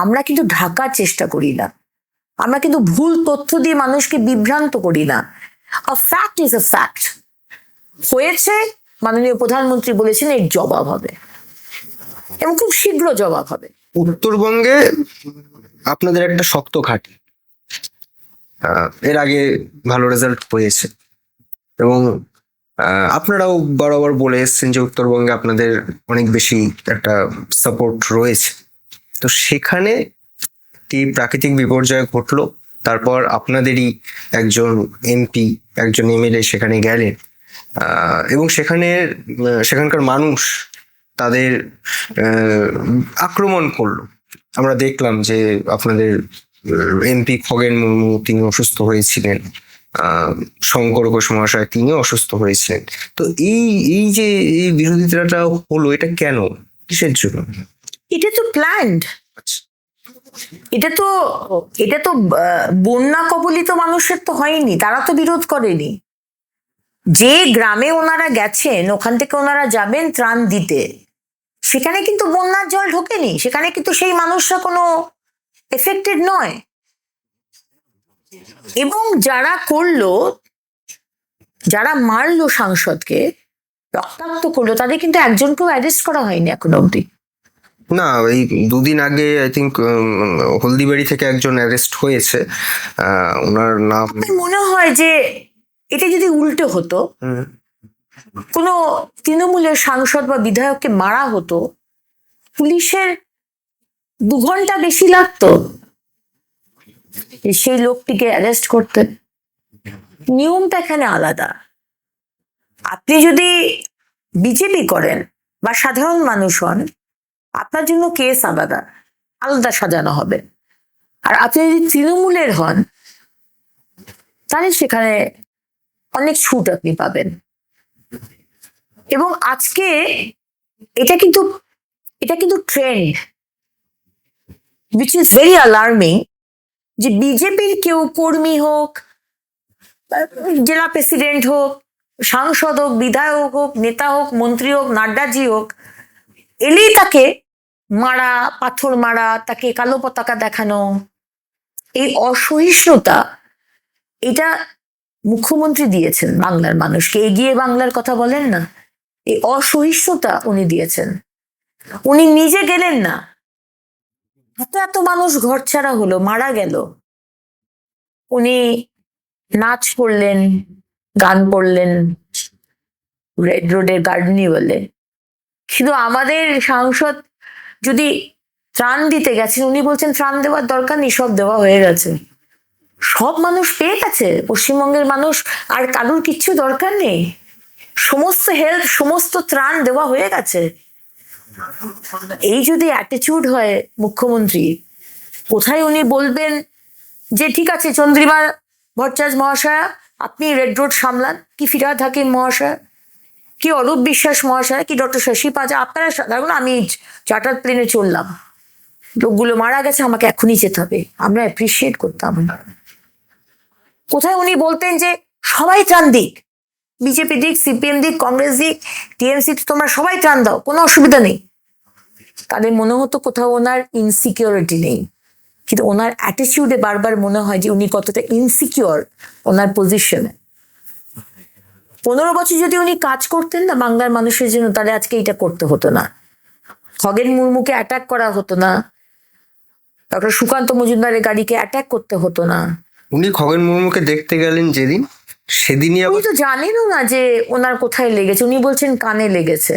আমরা কিন্তু ঢাকার চেষ্টা করি না, আমরা কিন্তু ভুল তথ্য দিয়ে মানুষকে বিভ্রান্ত করি না। আ ফ্যাক্ট ইজ আ ফ্যাক্ট। হয়েছে, মাননীয় প্রধানমন্ত্রী বলেছেন এর জবাব হবে, এবং খুব শীঘ্র জবাব হবে। উত্তরবঙ্গে আপনাদের একটা শক্ত ঘাঁটি, এর আগে ভালো রেজাল্ট হয়েছে, এবং আপনারাও বরাবর বলে এসেছেন যে উত্তরবঙ্গে আপনাদের অনেক বেশি একটা সাপোর্ট রয়েছে। তো সেখানে একটি প্রাকৃতিক বিপর্যয় ঘটলো, তারপর আপনাদেরই একজন এমপি, একজন এমএলএ সেখানে গেলেন, এবং সেখানকার মানুষ তাদের আক্রমণ করলো। আমরা দেখলাম যে আপনাদের এমপি খগেন মুর্মু তিনি অসুস্থ হয়েছিলেন, শঙ্কর ঘোষ মহাশয় তিনি অসুস্থ হয়েছিলেন। তো এই যে এই বিরোধিতাটা হলো, এটা কেন, কিসের জন্য? এটা তো প্ল্যান্ড, এটা তো বন্যা কবলিত মানুষের তো হয়নি, তারা তো বিরোধ করেনি। যে গ্রামে ওনারা গেছেন, ওখান থেকে ওনারা যাবেন ত্রাণ দিতে, সেখানে কিন্তু বন্যার জল ঢোকেনি, সেখানে কিন্তু সেই মানুষরা কোনো এফেক্টেড নয়। এবং যারা করলো, যারা মারলো সাংসদকে, রক্তাক্ত করলো, তাদের কিন্তু একজনকেও অ্যারেস্ট করা হয়নি এখনো অব্দি। না, এই দুদিন আগে আই থিঙ্ক হলদিবাড়ি থেকে একজন অ্যারেস্ট হয়েছে, ওনার নাম মনে হয় যে এটা যদি উল্টো হতো, কোনো তৃণমূলের সাংসদ বা বিধায়ককে মারা হতো, পুলিশের 2 ঘন্টা বেশি লাগতো সেই লোকটিকে অ্যারেস্ট করতে। নিয়মটা এখানে আলাদা। আপনি যদি বিজেপি করেন বা সাধারণ মানুষ হন, আপনার জন্য কেস আলাদা আলাদা সাজানো হবে। আর আপনি যদি তৃণমূলের হন, তাহলে সেখানে অনেক ছুট আপনি পাবেন। এবং আজকে এটা কিন্তু trend, which is very alarming, যে বিজেপির কেউ কর্মী হোক, জেলা প্রেসিডেন্ট হোক, সাংসদ হোক, বিধায়ক হোক, নেতা হোক, মন্ত্রী হোক, নাড্ডাজি হোক, এলেই তাকে মারা, পাথর মারা, তাকে কালো পতাকা দেখানো, এই অসহিষ্ণুতা, এটা মুখ্যমন্ত্রী দিয়েছেন বাংলার মানুষকে। এগিয়ে বাংলার কথা বলেন না, এই অসহিষ্ণুতা উনি দিয়েছেন। উনি নিজে গেলেন না, এত মানুষ ঘরছাড়া হলো, মারা গেল, উনি নাচ করলেন, গান করলেন রেড রোডের গার্ডেনিওয়ালে। কিন্তু আমাদের সাংসদ যদি ত্রাণ দিতে গেছেন, উনি বলছেন ত্রাণ দেওয়ার দরকার নেই, সব দেওয়া হয়ে গেছে, সব মানুষ পেয়ে গেছে, পশ্চিমবঙ্গের মানুষ আর কারোর কিচ্ছু দরকার নেই, সমস্ত হেল্প, সমস্ত ত্রাণ দেওয়া হয়ে গেছে। এই যদি অ্যাটিটিউড হয় মুখ্যমন্ত্রী, কোথায় উনি বলবেন যে ঠিক আছে চন্দ্রিমা ভট্টাচার্য মহাশয়া আপনি রেড রোড সামলান, কি ফিরহাদ হাকিম মহাশয়, কি অরূপ বিশ্বাস মহাশয়, কি ডক্টর শশী পাজা, আপনারা দেখুন আমি চার্টার প্লেনে চললাম, লোকগুলো মারা গেছে, আমাকে এখনই যেতে হবে, আমরা অ্যাপ্রিসিয়েট করতাম। কোথায় উনি বলতেন যে সবাই ত্রাণ দিক, বিজেপি দিক, সিপিএম দিক, কংগ্রেস দিক, টিএমসি, তোমরা সবাই ত্রাণ দাও, কোনো অসুবিধা নেই। তাদের মনে হতো কোথাও ওনার ইনসিকিউরিটি নেই, কিন্তু ওনার অ্যাটিটিউডে বারবার মনে হয় যে উনি কতটা ইনসিকিউর ওনার পজিশনে। 15 বছর যদি উনি কাজ করতেন না বাংলার মানুষের জন্য, তাহলে আজকে এটা করতে হতো না, খগেন মুর্মুকে অ্যাটাক করা হতো না, ডক্টর সুকান্ত মজুমদারের গাড়িকে অ্যাটাক করতে হতো না। উনি খগেন মুর্মুকে দেখতে গেলেন যেদিন, সেদিনই উনি আবার তো জানেনও না যে ওনার কোথায় লেগেছে, উনি বলছেন কানে লেগেছে।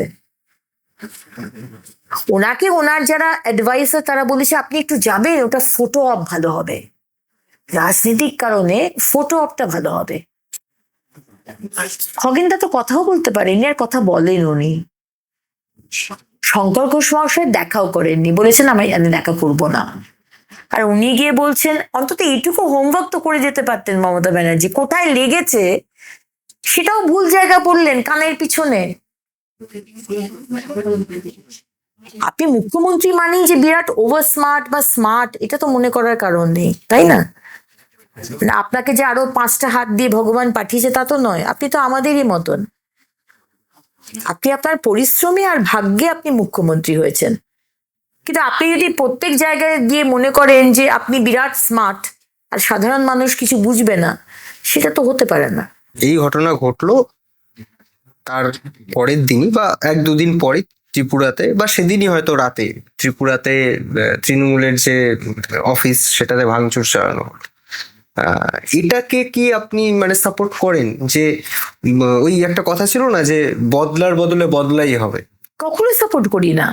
ওনাকে ওনার যারা অ্যাডভাইসার তারা বলেছে আপনি একটু যাবেন, ওটা ফটো অপ ভালো হবে, রাজনৈতিক কারণে ফটো অপটা ভালো হবে। খগেনদা তো কথাও বলতে পারেননি, আর কথা বলেন উনি। শঙ্কর ঘোষ মহাশয় দেখাও করেননি, বলেছেন আমি দেখা করবো না। আর উনি গিয়ে বলছেন অন্তত এইটুকু হোমওয়ার্ক তো করে যেতে পারতেন মমতা ব্যানার্জি, কোথায় লেগেছে সেটাও ভুল জায়গা বললেন, কানের পিছনে। আপনি মুখ্যমন্ত্রী মানেই যে বিরাট ওভার স্মার্ট বা স্মার্ট, এটা তো মনে করার কারণ নেই, তাই না? মানে আপনাকে যে আরো 5টা হাত দিয়ে ভগবান পাঠিয়েছে তা তো নয়, আপনি তো আমাদেরই মতন। আপনি আপনার পরিশ্রমে আর ভাগ্যে আপনি মুখ্যমন্ত্রী হয়েছেন। কিন্তু আপনি যদি প্রত্যেক জায়গায় গিয়ে মনে করেন যে আপনি বিরাট স্মার্ট আর সাধারণ মানুষ কিছু বুঝবে না, সেটা তো হতে পারে না। এই ঘটনা ঘটলো তার পরের দিনই বা 1-2 দিন পরে ত্রিপুরাতে, বা সেদিনই হয়তো রাতে ত্রিপুরাতে তৃণমূলের যে অফিস সেটাতে ভাঙচুর চালানো হলো। এটাকে কি আপনি মানে সাপোর্ট করেন? যে ওই একটা কথা ছিল না যে বদলার বদলে বদলাই হবে। কখনোই সাপোর্ট করি না,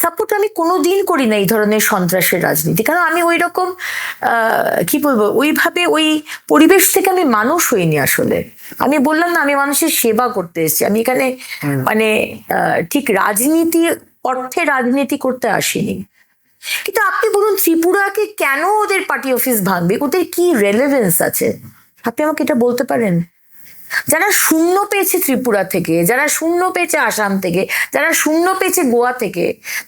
সাপোর্ট আমি কোনোদিন করি না এই ধরনের সন্ত্রাসের রাজনীতি। কারণ আমি ওই রকম কি বলবো, ওইভাবে ওই পরিবেশ থেকে আমি মানুষ হইনি আসলে। আমি বললাম না, আমি মানুষের সেবা করতে এসেছি, আমি এখানে মানে ঠিক রাজনীতি অর্থে রাজনীতি করতে আসিনি। কিন্তু আপনি বলুন ত্রিপুরাকে কেন ওদের পার্টি অফিস ভাঙবে, ওদের কি রেলেভেন্স আছে? আপনি আমাকে এটা বলতে পারেন? যারা শূন্য পেয়েছে ত্রিপুরা থেকে, যারা শূন্য পেয়েছে আসাম থেকে, যারা শূন্য পেয়েছে গোয়া থেকে,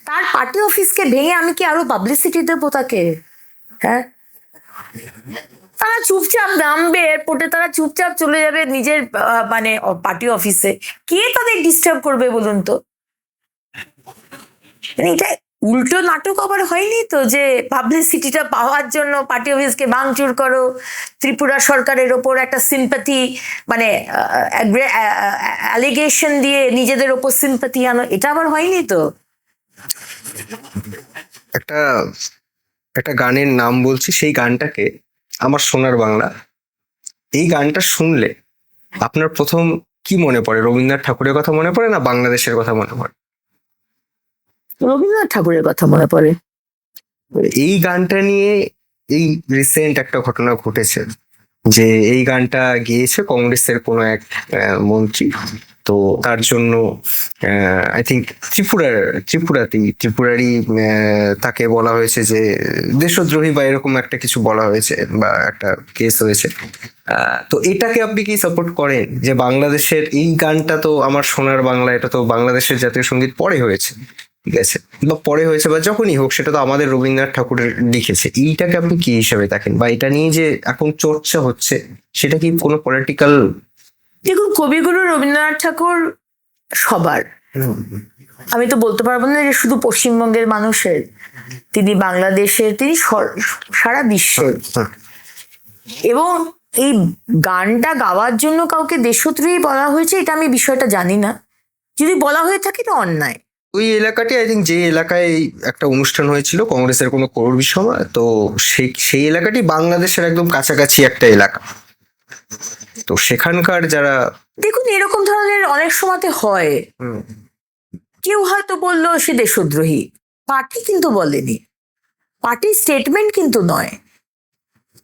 তার পার্টি অফিসকে ভেঙে আমি কি আরো পাবলিসিটি দেবো তাকে? হ্যাঁ, তারা চুপচাপ নামবে এয়ারপোর্টে, তারা চুপচাপ চলে যাবে নিজের মানে পার্টি অফিসে, কে তাদের ডিস্টার্ব করবে বলুন তো? মানে এটা উল্টো নাটক আবার হয়নি তো, যে পাবলিসিটিটা পাওয়ার জন্য পার্টি অফিসকে ভাঙচুর করো, ত্রিপুরা সরকারের ওপর একটা সিম্প্যাথি মানে অ্যালিগেশন দিয়ে নিজেদের ওপর সিম্প্যাথি আনো, এটা আবার হয়নি তো। একটা একটা গানের নাম বলছি, সেই গানটাকে আমার সোনার বাংলা। এই গানটা শুনলে আপনার প্রথম কি মনে পড়ে? রবীন্দ্রনাথ ঠাকুরের কথা মনে পড়ে না বাংলাদেশের কথা মনে পড়ে? রবীন্দ্রনাথ ঠাকুরের কথা মনে পড়ে। এই গানটা নিয়ে এই রিসেন্ট একটা ঘটনা ঘটেছে যে এই গানটা গেয়েছে কংগ্রেসের কোনো এক মন্ত্রী। তো তার জন্য আই থিঙ্ক ত্রিপুরারই তাকে বলা হয়েছে যে দেশদ্রোহী বা এরকম একটা কিছু বলা হয়েছে বা একটা কেস হয়েছে। তো এটাকে আপনি কি সাপোর্ট করেন যে বাংলাদেশের এই গানটা তো আমার সোনার বাংলা, এটা তো বাংলাদেশের জাতীয় সঙ্গীত পরে হয়েছে, ঠিক আছে, বা পরে হয়েছে বা যখনই হোক সেটা তো আমাদের রবীন্দ্রনাথ ঠাকুরের লিখেছে, এইটাকে আপনি কি হিসাবে দেখেন বা এটা নিয়ে যে এখন চর্চা হচ্ছে সেটা কি কোনো পলিটিক্যাল? দেখুন, কবিগুরু রবীন্দ্রনাথ ঠাকুর সবার, আমি তো বলতে পারবো না যে শুধু পশ্চিমবঙ্গের মানুষের, তিনি বাংলাদেশের, তিনি সারা বিশ্বের। এবং এই গানটা গাওয়ার জন্য কাউকে দেশদ্রোহী বলা হয়েছে এটা আমি বিষয়টা জানি না, যদি বলা হয়ে থাকে এটা অন্যায়। ওই এলাকাটি আই থিঙ্ক যে এলাকায় একটা অনুষ্ঠান হয়েছিল কংগ্রেসের কোনো কর্মী সভা, তো সেই এলাকাটি বাংলাদেশের একদম কাছাকাছি একটা এলাকা। তো সেখানকার যারা, দেখুন, এরকম ধরনের অনেক সময়তে হয়, কেউ হয়তো বললো সে দেশদ্রোহী, পার্টি কিন্তু বলেনি, পার্টির স্টেটমেন্ট কিন্তু নয়।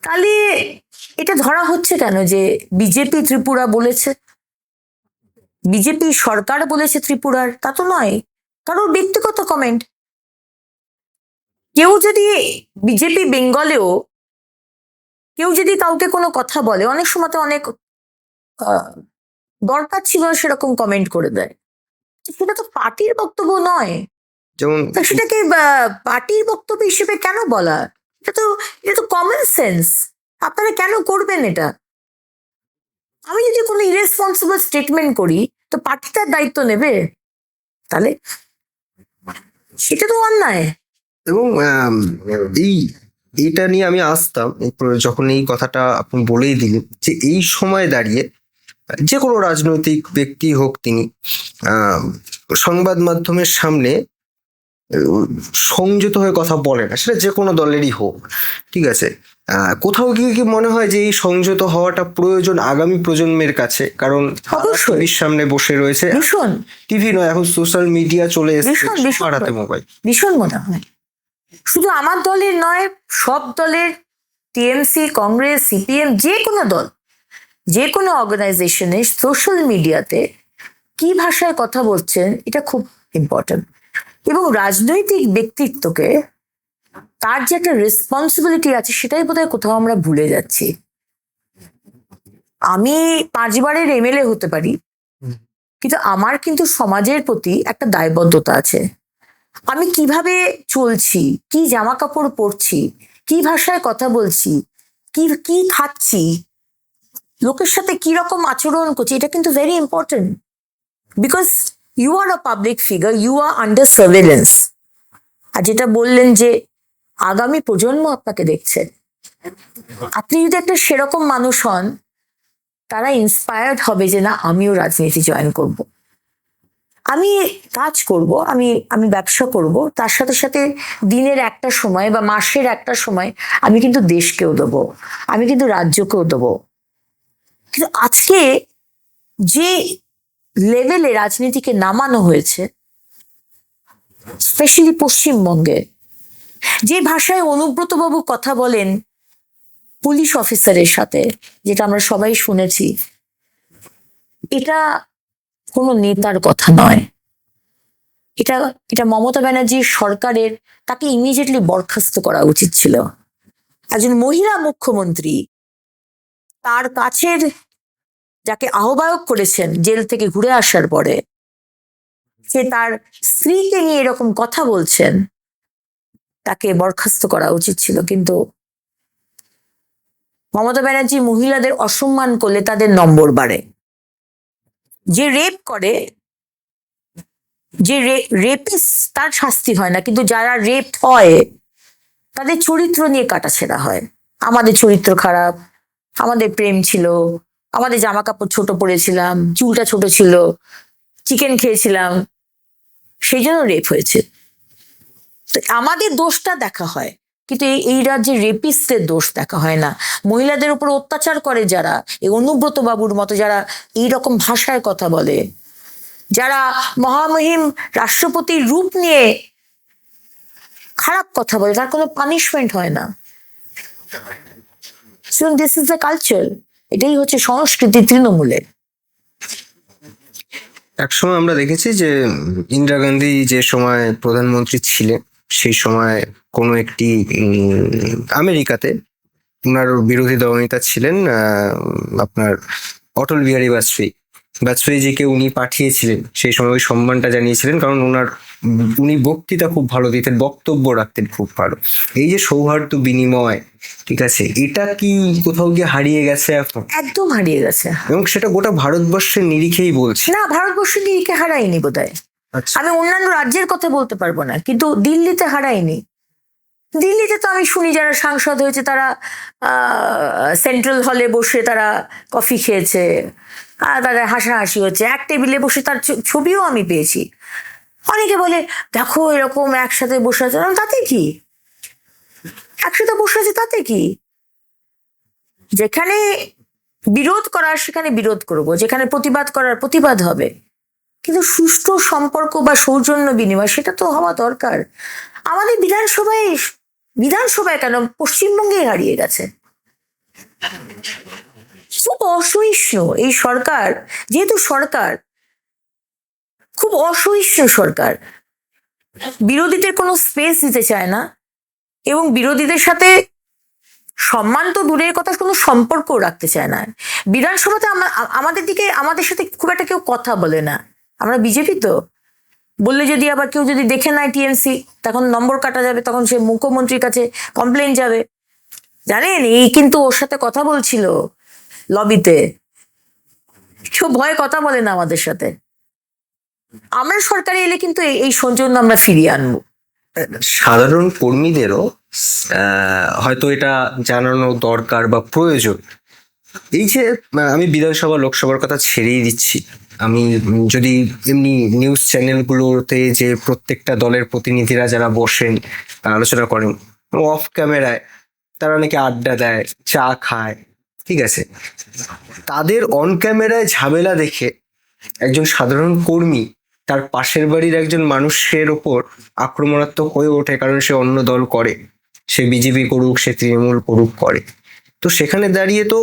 তাহলে এটা ধরা হচ্ছে কেন যে বিজেপি ত্রিপুরা বলেছে, বিজেপি সরকার বলেছে ত্রিপুরার? তা তো নয়, কারোর ব্যক্তিগত কমেন্ট। কেউ যদি বিজেপি বেঙ্গলেও কেউ যদি কাউকে কোনো কথা বলে, অনেক সময় তো অনেক দরকার ছিল সেরকম কমেন্ট করে দেয়, সেটা তো পার্টির বক্তব্য নয়। যেমন তা সেটাকে পার্টির বক্তব্য হিসেবে কেন বলা? এটা তো কমন সেন্স। আপনারা কেন করবেন এটা? আমি যদি কোনো ইরেসপন্সিবল স্টেটমেন্ট করি তো পার্টি তার দায়িত্ব নেবে, তাহলে সেটা তো অন্যায়। এবং এইটা নিয়ে আমি আসতাম যখন এই কথাটা আপনি বলেই দিলেন যে এই সময় দাঁড়িয়ে যে কোনো রাজনৈতিক ব্যক্তি হোক তিনি সংবাদ মাধ্যমের সামনে সংযত হয়ে কথা বলে না, সেটা যে কোনো দলেরই হোক, ঠিক আছে। কোথাও গিয়ে কি মনে হয় যে এই সংযত হওয়াটা প্রয়োজন আগামী প্রজন্মের কাছে? কারণ টিভির সামনে বসে রয়েছে, ভীষণ, টিভি নয় এখন সোশ্যাল মিডিয়া চলে এসেছে, ভীষণ হাতে মোবাইল। ভীষণ মনে হয় শুধু আমার দলের নয়, সব দলের, টিএমসি, কংগ্রেস, সিপিএম, যে কোনো দল, যে কোনো অর্গানাইজেশনে সোশ্যাল মিডিয়াতে কি ভাষায় কথা বলছেন এটা খুব ইম্পর্টেন্ট। এবং রাজনৈতিক ব্যক্তিত্বকে তার যে একটা রেসপন্সিবিলিটি আছে সেটাই বোধহয় কোথাও আমরা ভুলে যাচ্ছি। আমি 5 বারের এমএলএ হতে পারি, কিন্তু আমার কিন্তু সমাজের প্রতি একটা দায়বদ্ধতা আছে। আমি কিভাবে চলছি, কি জামা কাপড় পরছি, কি ভাষায় কথা বলছি, কি কি খাচ্ছি, লোকের সাথে কি রকম আচরণ করছি, এটা কিন্তু very important. Because you are a public figure, you are under surveillance. আর যেটা বললেন যে আগামী প্রজন্ম আপনাকে দেখছে, আপনি যদি একটা সেরকম মানুষ হন, তারা ইন্সপায়ার্ড হবে যে না, আমিও রাজনীতি জয়েন করব, আমি কাজ করব, আমি ব্যবসা করব, তার সাথে সাথে দিনের একটা সময় বা মাসের একটা সময় আমি কিন্তু দেশকেও দেবো, আমি কিন্তু রাজ্যকেও দেবো। কিন্তু আজকে যে লেভেলে রাজনীতিকে নামানো হয়েছে, স্পেশালি পশ্চিমবঙ্গে, যে ভাষায় অনুব্রত বাবু কথা বলেন পুলিশ অফিসারের সাথে, যেটা আমরা সবাই শুনেছি, এটা কোনো নেতার কথা নয়। এটা মমতা ব্যানার্জির সরকারের, তাকে ইমিডিয়েটলি বরখাস্ত করা উচিত ছিল। একজন মহিলা মুখ্যমন্ত্রী তার কাছের যাকে আহ্বায়ক করেছেন জেল থেকে ঘুরে আসার পরে, সে তার স্ত্রীকে নিয়ে এরকম কথা বলছেন, তাকে বরখাস্ত করা উচিত ছিল। কিন্তু মমতা ব্যানার্জি মহিলাদের অসম্মান করলে তাদের নম্বর বাড়ে। যে রেপ করে, যে রেপিস, তার শাস্তি হয় না, কিন্তু যারা রেপ হয় তাদের চরিত্র নিয়ে কাটাছেড়া হয়। আমাদের চরিত্র খারাপ, আমাদের প্রেম ছিল, আমাদের জামা কাপড় ছোট পরেছিলাম, চুলটা ছোট ছিল, চিকেন খেয়েছিলাম, সেই জন্য রেপ হয়েছে, আমাদের দোষটা দেখা হয়। কিন্তু এই রাজ্যে রেপিস্টের দোষ দেখা হয় না। মহিলাদের উপর অত্যাচার করে যারা, এই অনুব্রত বাবুর মতো যারা এইরকম ভাষায় কথা বলে, যারা মহামহিম রাষ্ট্রপতির রূপ নিয়ে খারাপ কথা বলে, তার কোনো পানিশমেন্ট হয় না। So this is the culture. এটাই হচ্ছে সংস্কৃতি তৃণমূলের। একসময় আমরা দেখেছি যে ইন্দিরা গান্ধী যে সময় প্রধানমন্ত্রী ছিলেন সেই সময় কোনো একটি আমেরিকাতে ওনার বিরোধী দলনেতা ছিলেন আপনার অটল বিহারী বাজপেয়ীজিকে উনি পাঠিয়েছিলেন, সেই সময় ওই সম্মানটা জানিয়েছিলেন, কারণ উনি বক্তৃতা খুব ভালো দিতেন, বক্তব্য রাখতেন খুব ভালো। এই যে সৌহার্দ্য বিনিময়, ঠিক আছে, এটা কি কোথাও গিয়ে হারিয়ে গেছে এখন? একদম হারিয়ে গেছে। এবং সেটা গোটা ভারতবর্ষের নিরিখেই বলছি। না, ভারতবর্ষের নিরিখে হারায়নি বোধহয়। আচ্ছা, আমি অন্যান্য রাজ্যের কথা বলতে পারবো না, কিন্তু দিল্লিতে হারায়নি। দিল্লিতে তো আমি শুনি যারা সাংসদ হয়েছে তারা সেন্ট্রাল হলে বসে তারা কফি খেয়েছে, তাদের হাসাহাসি হচ্ছে, এক টেবিলে বসে তার ছবিও আমি পেয়েছি। অনেকে বলে দেখো এরকম একসাথে বসে আছে, তাতে কি, একসাথে বসে আছে তাতে কি? যেখানে বিরোধ করার সেখানে বিরোধ করব, যেখানে প্রতিবাদ করার প্রতিবাদ হবে, কিন্তু সুষ্ঠু সম্পর্ক বা সৌজন্য বিনিময় সেটা তো হওয়া দরকার। আমাদের বিধানসভায় কেন, পশ্চিমবঙ্গে হারিয়ে গেছে। খুব অসহিষ্ণু এই সরকার, যেহেতু সরকার খুব অসহিষ্ণু সরকার, বিরোধীদের কোনো স্পেস দিতে চায় না, এবং বিরোধীদের সাথে সম্মান তো দূরের কথা, কোনো সম্পর্ক রাখতে চায় না। বিধানসভাতে আমাদের সাথে খুব একটা কেউ কথা বলে না। আমরা বিজেপি তো, বললে যদি আবার কেউ যদি দেখে নেয় টিএমসি, তখন নম্বর কাটা যাবে, তখন সে মুখ্যমন্ত্রীর কাছে কমপ্লেন যাবে। জানেন, এই কিন্তু ওর সাথে কথা বলছিল লবিতে, কেউ ভয়ে কথা বলে না আমাদের সাথে। আমরা সরকারে এলে কিন্তু এই সৌজন্য আমরা ফিরিয়ে আনবো। সাধারণ কর্মীদেরও হয়তো এটা জানানো দরকার বা প্রয়োজন। এই যে আমি বিধানসভা লোকসভার কথা ছেড়েই দিচ্ছি, আমি যদি এমনি নিউজ চ্যানেলগুলোতে যে প্রত্যেকটা দলের প্রতিনিধিরা যারা বসেন আলোচনা করেন অফ ক্যামেরায়, তারা নাকি আড্ডা দেয়, চা খায়, ঠিক আছে, তাদের অন ক্যামেরায় ঝামেলা দেখে একজন সাধারণ কর্মী তার পাশের বাড়ির একজন মানুষের ওপর আক্রমণাত্মক হয়ে ওঠে, কারণ সে অন্য দল করে, সে বিজেপি করুক, সে তৃণমূল করুক, করে। তো সেখানে দাঁড়িয়ে তো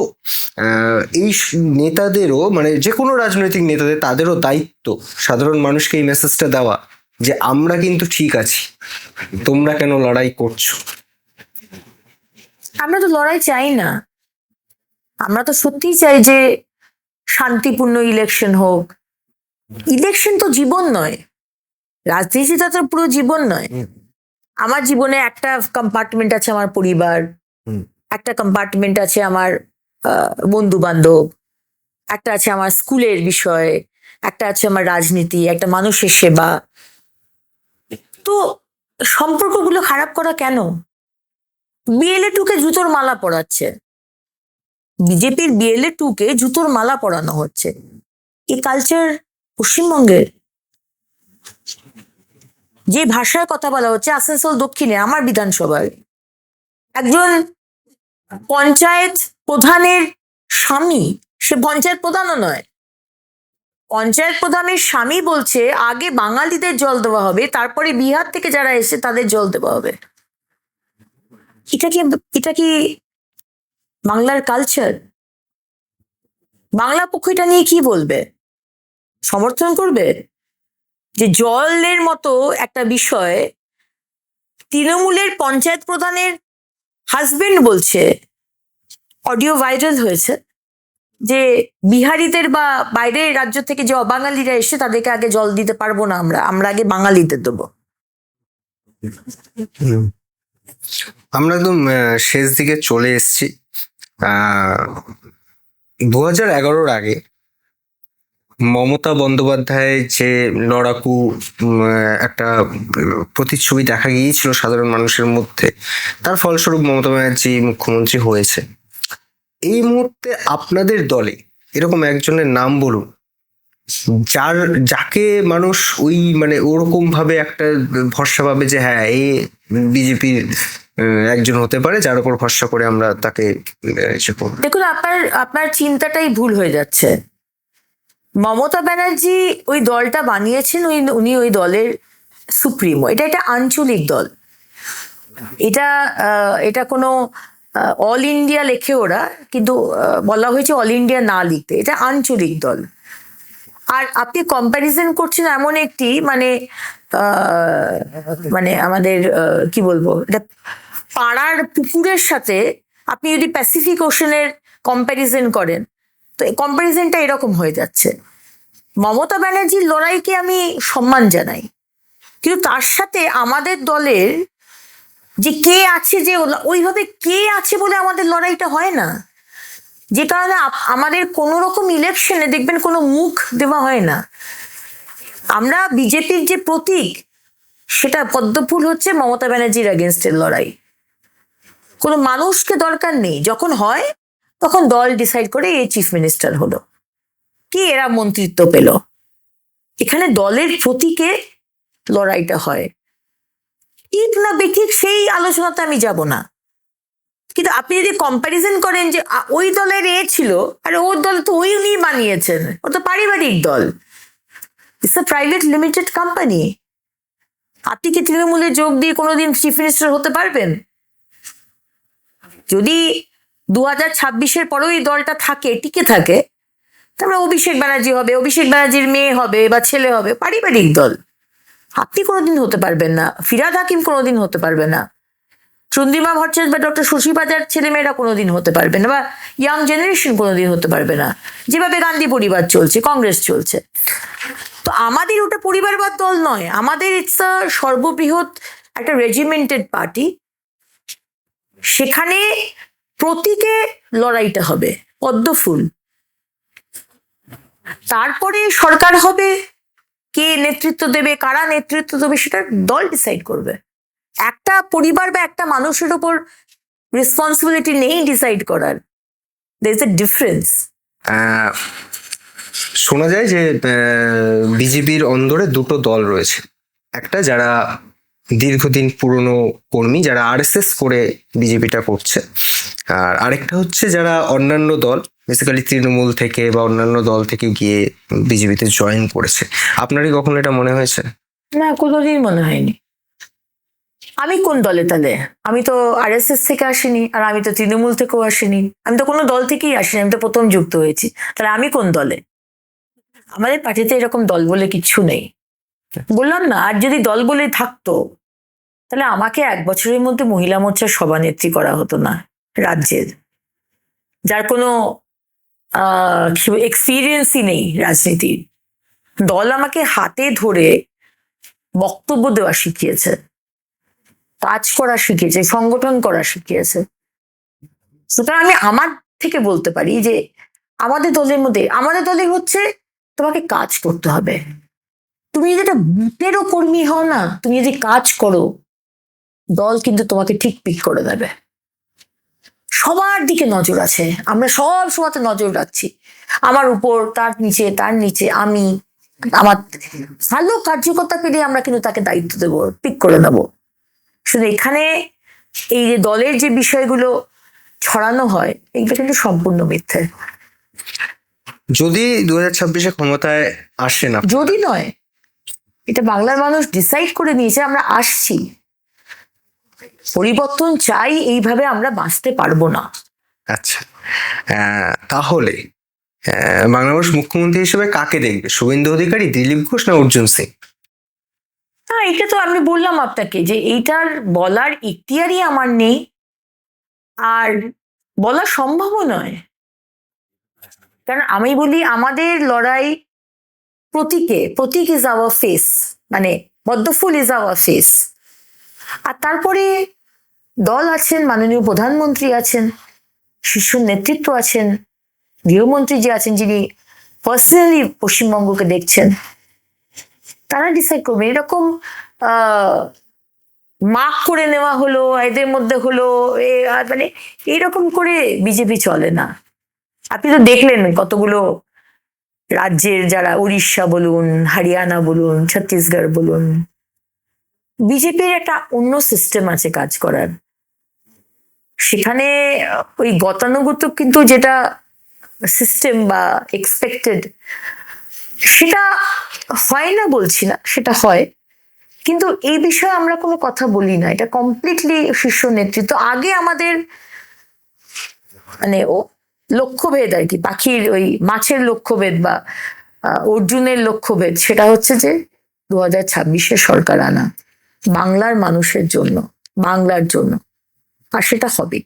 এই নেতাদেরও, মানে যে কোনো রাজনৈতিক নেতাদের, তাদেরও দায়িত্ব সাধারণ মানুষকে এই মেসেজটা দেওয়া যে আমরা কিন্তু ঠিক আছি, তোমরা কেন লড়াই করছো। আমরা তো লড়াই চাই না, আমরা তো সত্যিই চাই যে শান্তিপূর্ণ ইলেকশন হোক। ইলেকশন তো জীবন নয়, রাজনীতিটা তো পুরো জীবন নয়। আমার জীবনে একটা কম্পার্টমেন্ট আছে আমার পরিবার, একটা কম্পার্টমেন্ট আছে আমার বন্ধু বান্ধব, একটা আছে আমার স্কুলের বিষয়, একটা আছে আমার রাজনীতি, একটা মানুষের সেবা। তো সম্পর্কগুলো খারাপ করা কেন? বিএলএ 2-কে জুতোর মালা পরাচ্ছে, বিজেপির বিএলএ 2-কে জুতোর মালা পরানো হচ্ছে। এই কালচার পশ্চিমবঙ্গের। যে ভাষায় কথা বলা হচ্ছে আসানসোল দক্ষিণে আমার বিধানসভায় একজন পঞ্চায়েত প্রধানের স্বামী, সে পঞ্চায়েত প্রধানও নয়, পঞ্চায়েত প্রধানের স্বামী বলছে আগে বাঙালিদের জল দেওয়া হবে, তারপরে বিহার থেকে যারা এসে তাদের জল দেওয়া হবে। এটা কি বাংলার কালচার? বাংলা পক্ষ এটা নিয়ে কি বলবে? সমর্থন করবে? যে জলের মতো একটা বিষয় তৃণমূলের পঞ্চায়েত প্রধানের হাজবেন্ড বলছে, অডিও ভাইরাল হয়েছে, যে বিহারিদের বা বাইরের রাজ্য থেকে যে অবাঙালিরা এসে তাদেরকে আগে জল দিতে পারবো না, আমরা আগে বাঙালিদের দেবো। আমরা একদম শেষ দিকে চলে এসেছি। 2011-র আগে মমতা বন্দ্যোপাধ্যায়ের যে লড়াকু একটা প্রতিচ্ছবি দেখা গিয়েছিল সাধারণ মানুষের মধ্যে, তার ফলস্বরূপ মমতা ব্যানার্জি মুখ্যমন্ত্রী হয়েছে। এই মুহূর্তে আপনাদের দলে এরকম একজনের নাম বলুন যাকে মানুষ ওই মানে ওরকম ভাবে একটা ভরসা পাবে যে হ্যাঁ, এ বিজেপির একজন হতে পারে যার উপর ভরসা করে আমরা তাকে ইসে করবো। দেখুন, আপনার আপনার চিন্তাটাই ভুল হয়ে যাচ্ছে। মমতা ব্যানার্জি ওই দলটা বানিয়েছেন, উনি ওই দলের সুপ্রিমো। এটা একটা আঞ্চলিক দল। এটা কোনো অল ইন্ডিয়া লেখে ওরা, কিন্তু বলা হয়েছে অল ইন্ডিয়া না লিখতে। এটা আঞ্চলিক দল। আর আপনি কম্প্যারিজন করছেন এমন একটি মানে আমাদের কি বলবো, এটা পাড়ার পুকুরের সাথে আপনি যদি প্যাসিফিক ওশানের কম্প্যারিজন করেন, তো এই কম্প্যারিজনটা এরকম হয়ে যাচ্ছে। মমতা ব্যানার্জির লড়াইকে আমি সম্মান জানাই, কিন্তু তার সাথে আমাদের দলের যে কে আছে, যে ওইভাবে কে আছে বলে আমাদের লড়াইটা হয় না। যে কারণে আমাদের কোনো রকম ইলেকশনে দেখবেন কোনো মুখ দেওয়া হয় না। আমরা বিজেপির যে প্রতীক, সেটা পদ্মফুল হচ্ছে মমতা ব্যানার্জির এগেনস্টের লড়াই। কোনো মানুষকে দরকার নেই। যখন হয় তখন দল ডিসাইড করে এই চিফ মিনিস্টার হলো, কি এরা মন্ত্রিত্ব পেল। এখানে দলের প্রতীকে লড়াইটা হয়। ঠিক না বেঠিক সেই আলোচনাতে আমি যাব না, কিন্তু আপনি যদি কম্প্যারিজন করেন যে ওই দলের ছিল, আরে ওর দল তো ওই উনি বানিয়েছেন, ও তো পারিবারিক দল, it's a private limited company. আপনি কি তৃণমূলে যোগ দিয়ে কোনোদিন চিফ মিনিস্টার হতে পারবেন? যদি 2026-এর পরেও এই দলটা থাকে, টিকে থাকে, তারপরে অভিষেক ব্যানার্জি হবে, অভিষেক ব্যানার্জির মেয়ে হবে বা ছেলে হবে, পারিবারিক দল। আপনি কোনোদিন হতে পারবেন না, ফিরহাদ হাকিম কোনোদিন হতে পারবে না, চন্দ্রিমা ভট্টাচার্য বা ডক্টর শশী বাজার ছেলেমেয়েরা কোনোদিন হতে পারবে না, বা ইয়াং জেনারেশন কোনোদিন হতে পারবে না, যেভাবে গান্ধী পরিবার চলছে, কংগ্রেস চলছে। তো আমাদের ওটা পরিবারবাদ দল নয়, আমাদের ইটস আ সর্ববৃহৎ একটা রেজিমেন্টেড পার্টি। সেখানে প্রতীকে লড়াইটা হবে, পদ্মফুল। তারপরে সরকার হবে, কে নেতৃত্ব দেবে, কারা নেতৃত্ব দেবে, সেটা দল ডিসাইড করবে। একটা পরিবার বা একটা মানুষের উপর রেসপন্সিবিলিটি নেই ডিসাইড করার। There is a difference. শোনা যায় যে বিজেপির অন্দরে দুটো দল রয়েছে। একটা যারা দীর্ঘদিন পুরনো কর্মী, যারা আরএসএস করে বিজেপিটা করছে, আর আরেকটা হচ্ছে যারা অন্যান্য দল, বেসিক্যালি তৃণমূল থেকে বা অন্যান্য দল থেকে গিয়ে বিজেপিতে জয়েন করেছে। আপনারই কখনো এটা মনে হয়েছে? না, কোনোদিন মনে হয়নি। আমি কোন দলে তাহলে? আমি তো আরএসএস থেকে আসিনি, আর আমি তো তৃণমূল থেকেও আসিনি, আমি তো কোনো দল থেকেই আসিনি, আমি তো প্রথম যুক্ত হয়েছি। তাহলে আমি কোন দলে? আমাদের পার্টিতে এরকম দল বলে কিচ্ছু নেই, বললাম না। আর যদি দল বলে থাকতো, তাহলে আমাকে 1 বছরের মধ্যে মহিলা মোর্চার সভানেত্রী করা হতো না রাজ্যের, যার কোনো এক্সপিরিয়েন্সই নেই রাজনীতির। দল আমাকে হাতে ধরে বক্তব্য দেওয়া শিখিয়েছে, কাজ করা শিখিয়েছে, সংগঠন করা শিখিয়েছে। সুতরাং আমি আমার থেকে বলতে পারি যে আমাদের দলে হচ্ছে তোমাকে কাজ করতে হবে। তুমি যদি একটা বুথেরও কর্মী হও না, তুমি যদি কাজ করো, দল কিন্তু তোমাকে ঠিক পিক করে দেবে। সবার দিকে নজর আছে, আমরা সব সময় নজর রাখছি আমার উপর, তার নিচে আমি। আমার ভালো কার্যকর্তা পেলে আমরা কিন্তু তাকে দায়িত্ব দেবো, পিক করে নেবো। শুধু এখানে এই যে দলের যে বিষয়গুলো ছড়ানো হয়, এগুলো কিন্তু সম্পূর্ণ মিথ্যে। যদি 2026-এ ক্ষমতায় আসে না, যদি নয়, এটা বাংলার মানুষ ডিসাইড করে নিয়েছে, আমরা আসছি। পরিবর্তন চাই, এইভাবে আমরা বাঁচতে পারবো না। আচ্ছা, তাহলে বাংলা মানুষ মুখ্যমন্ত্রী হিসেবে কাকে দেখবে? শুভেন্দু অধিকারী, দিলীপ ঘোষ না অর্জুন সিং? হ্যাঁ, এটা তো আমি বললাম আপনাকে যে এইটার বলার ইখতিয়ারই আমার নেই, আর বলা সম্ভবও নয়। কারণ আমি বলি, আমাদের লড়াই প্রতীক ইজ আওয়ার ফেস, মানে পদ্মফুল ইজ আওয়ার ফেস। আর তারপরে দল আছেন, মাননীয় প্রধানমন্ত্রী আছেন, শীর্ষ নেতৃত্ব আছেন, গৃহমন্ত্রী যে আছেন, যিনি পার্সোনালি পশ্চিমবঙ্গকে দেখছেন, তারা ডিসাইড করবেন। এরকম মার্ক করে নেওয়া হলো, এদের মধ্যে হলো, মানে এইরকম করে বিজেপি চলে না। আপনি তো দেখলেন কতগুলো রাজ্যের, যারা উড়িষ্যা বলুন, হরিয়ানা বলুন, ছত্তিশগড় বলুন, বিজেপির একটা অন্য সিস্টেম আছে কাজ করার। সেখানে ওই গতানুগতিক কিন্তু যেটা সিস্টেম বা এক্সপেক্টেড, সেটা হয় না বলছি না, সেটা হয়, কিন্তু এই বিষয়ে আমরা কোনো কথা বলি না। এটা কমপ্লিটলি শীর্ষ নেতৃত্ব। আগে আমাদের মানে ও লক্ষ্যভেদ আর কি, পাখির ওই মাছের লক্ষ্যভেদ বা অর্জুনের লক্ষ্যভেদ, সেটা হচ্ছে যে 2026-এ সরকার আনা বাংলার মানুষের জন্য, বাংলার জন্য, আর সেটা হবে।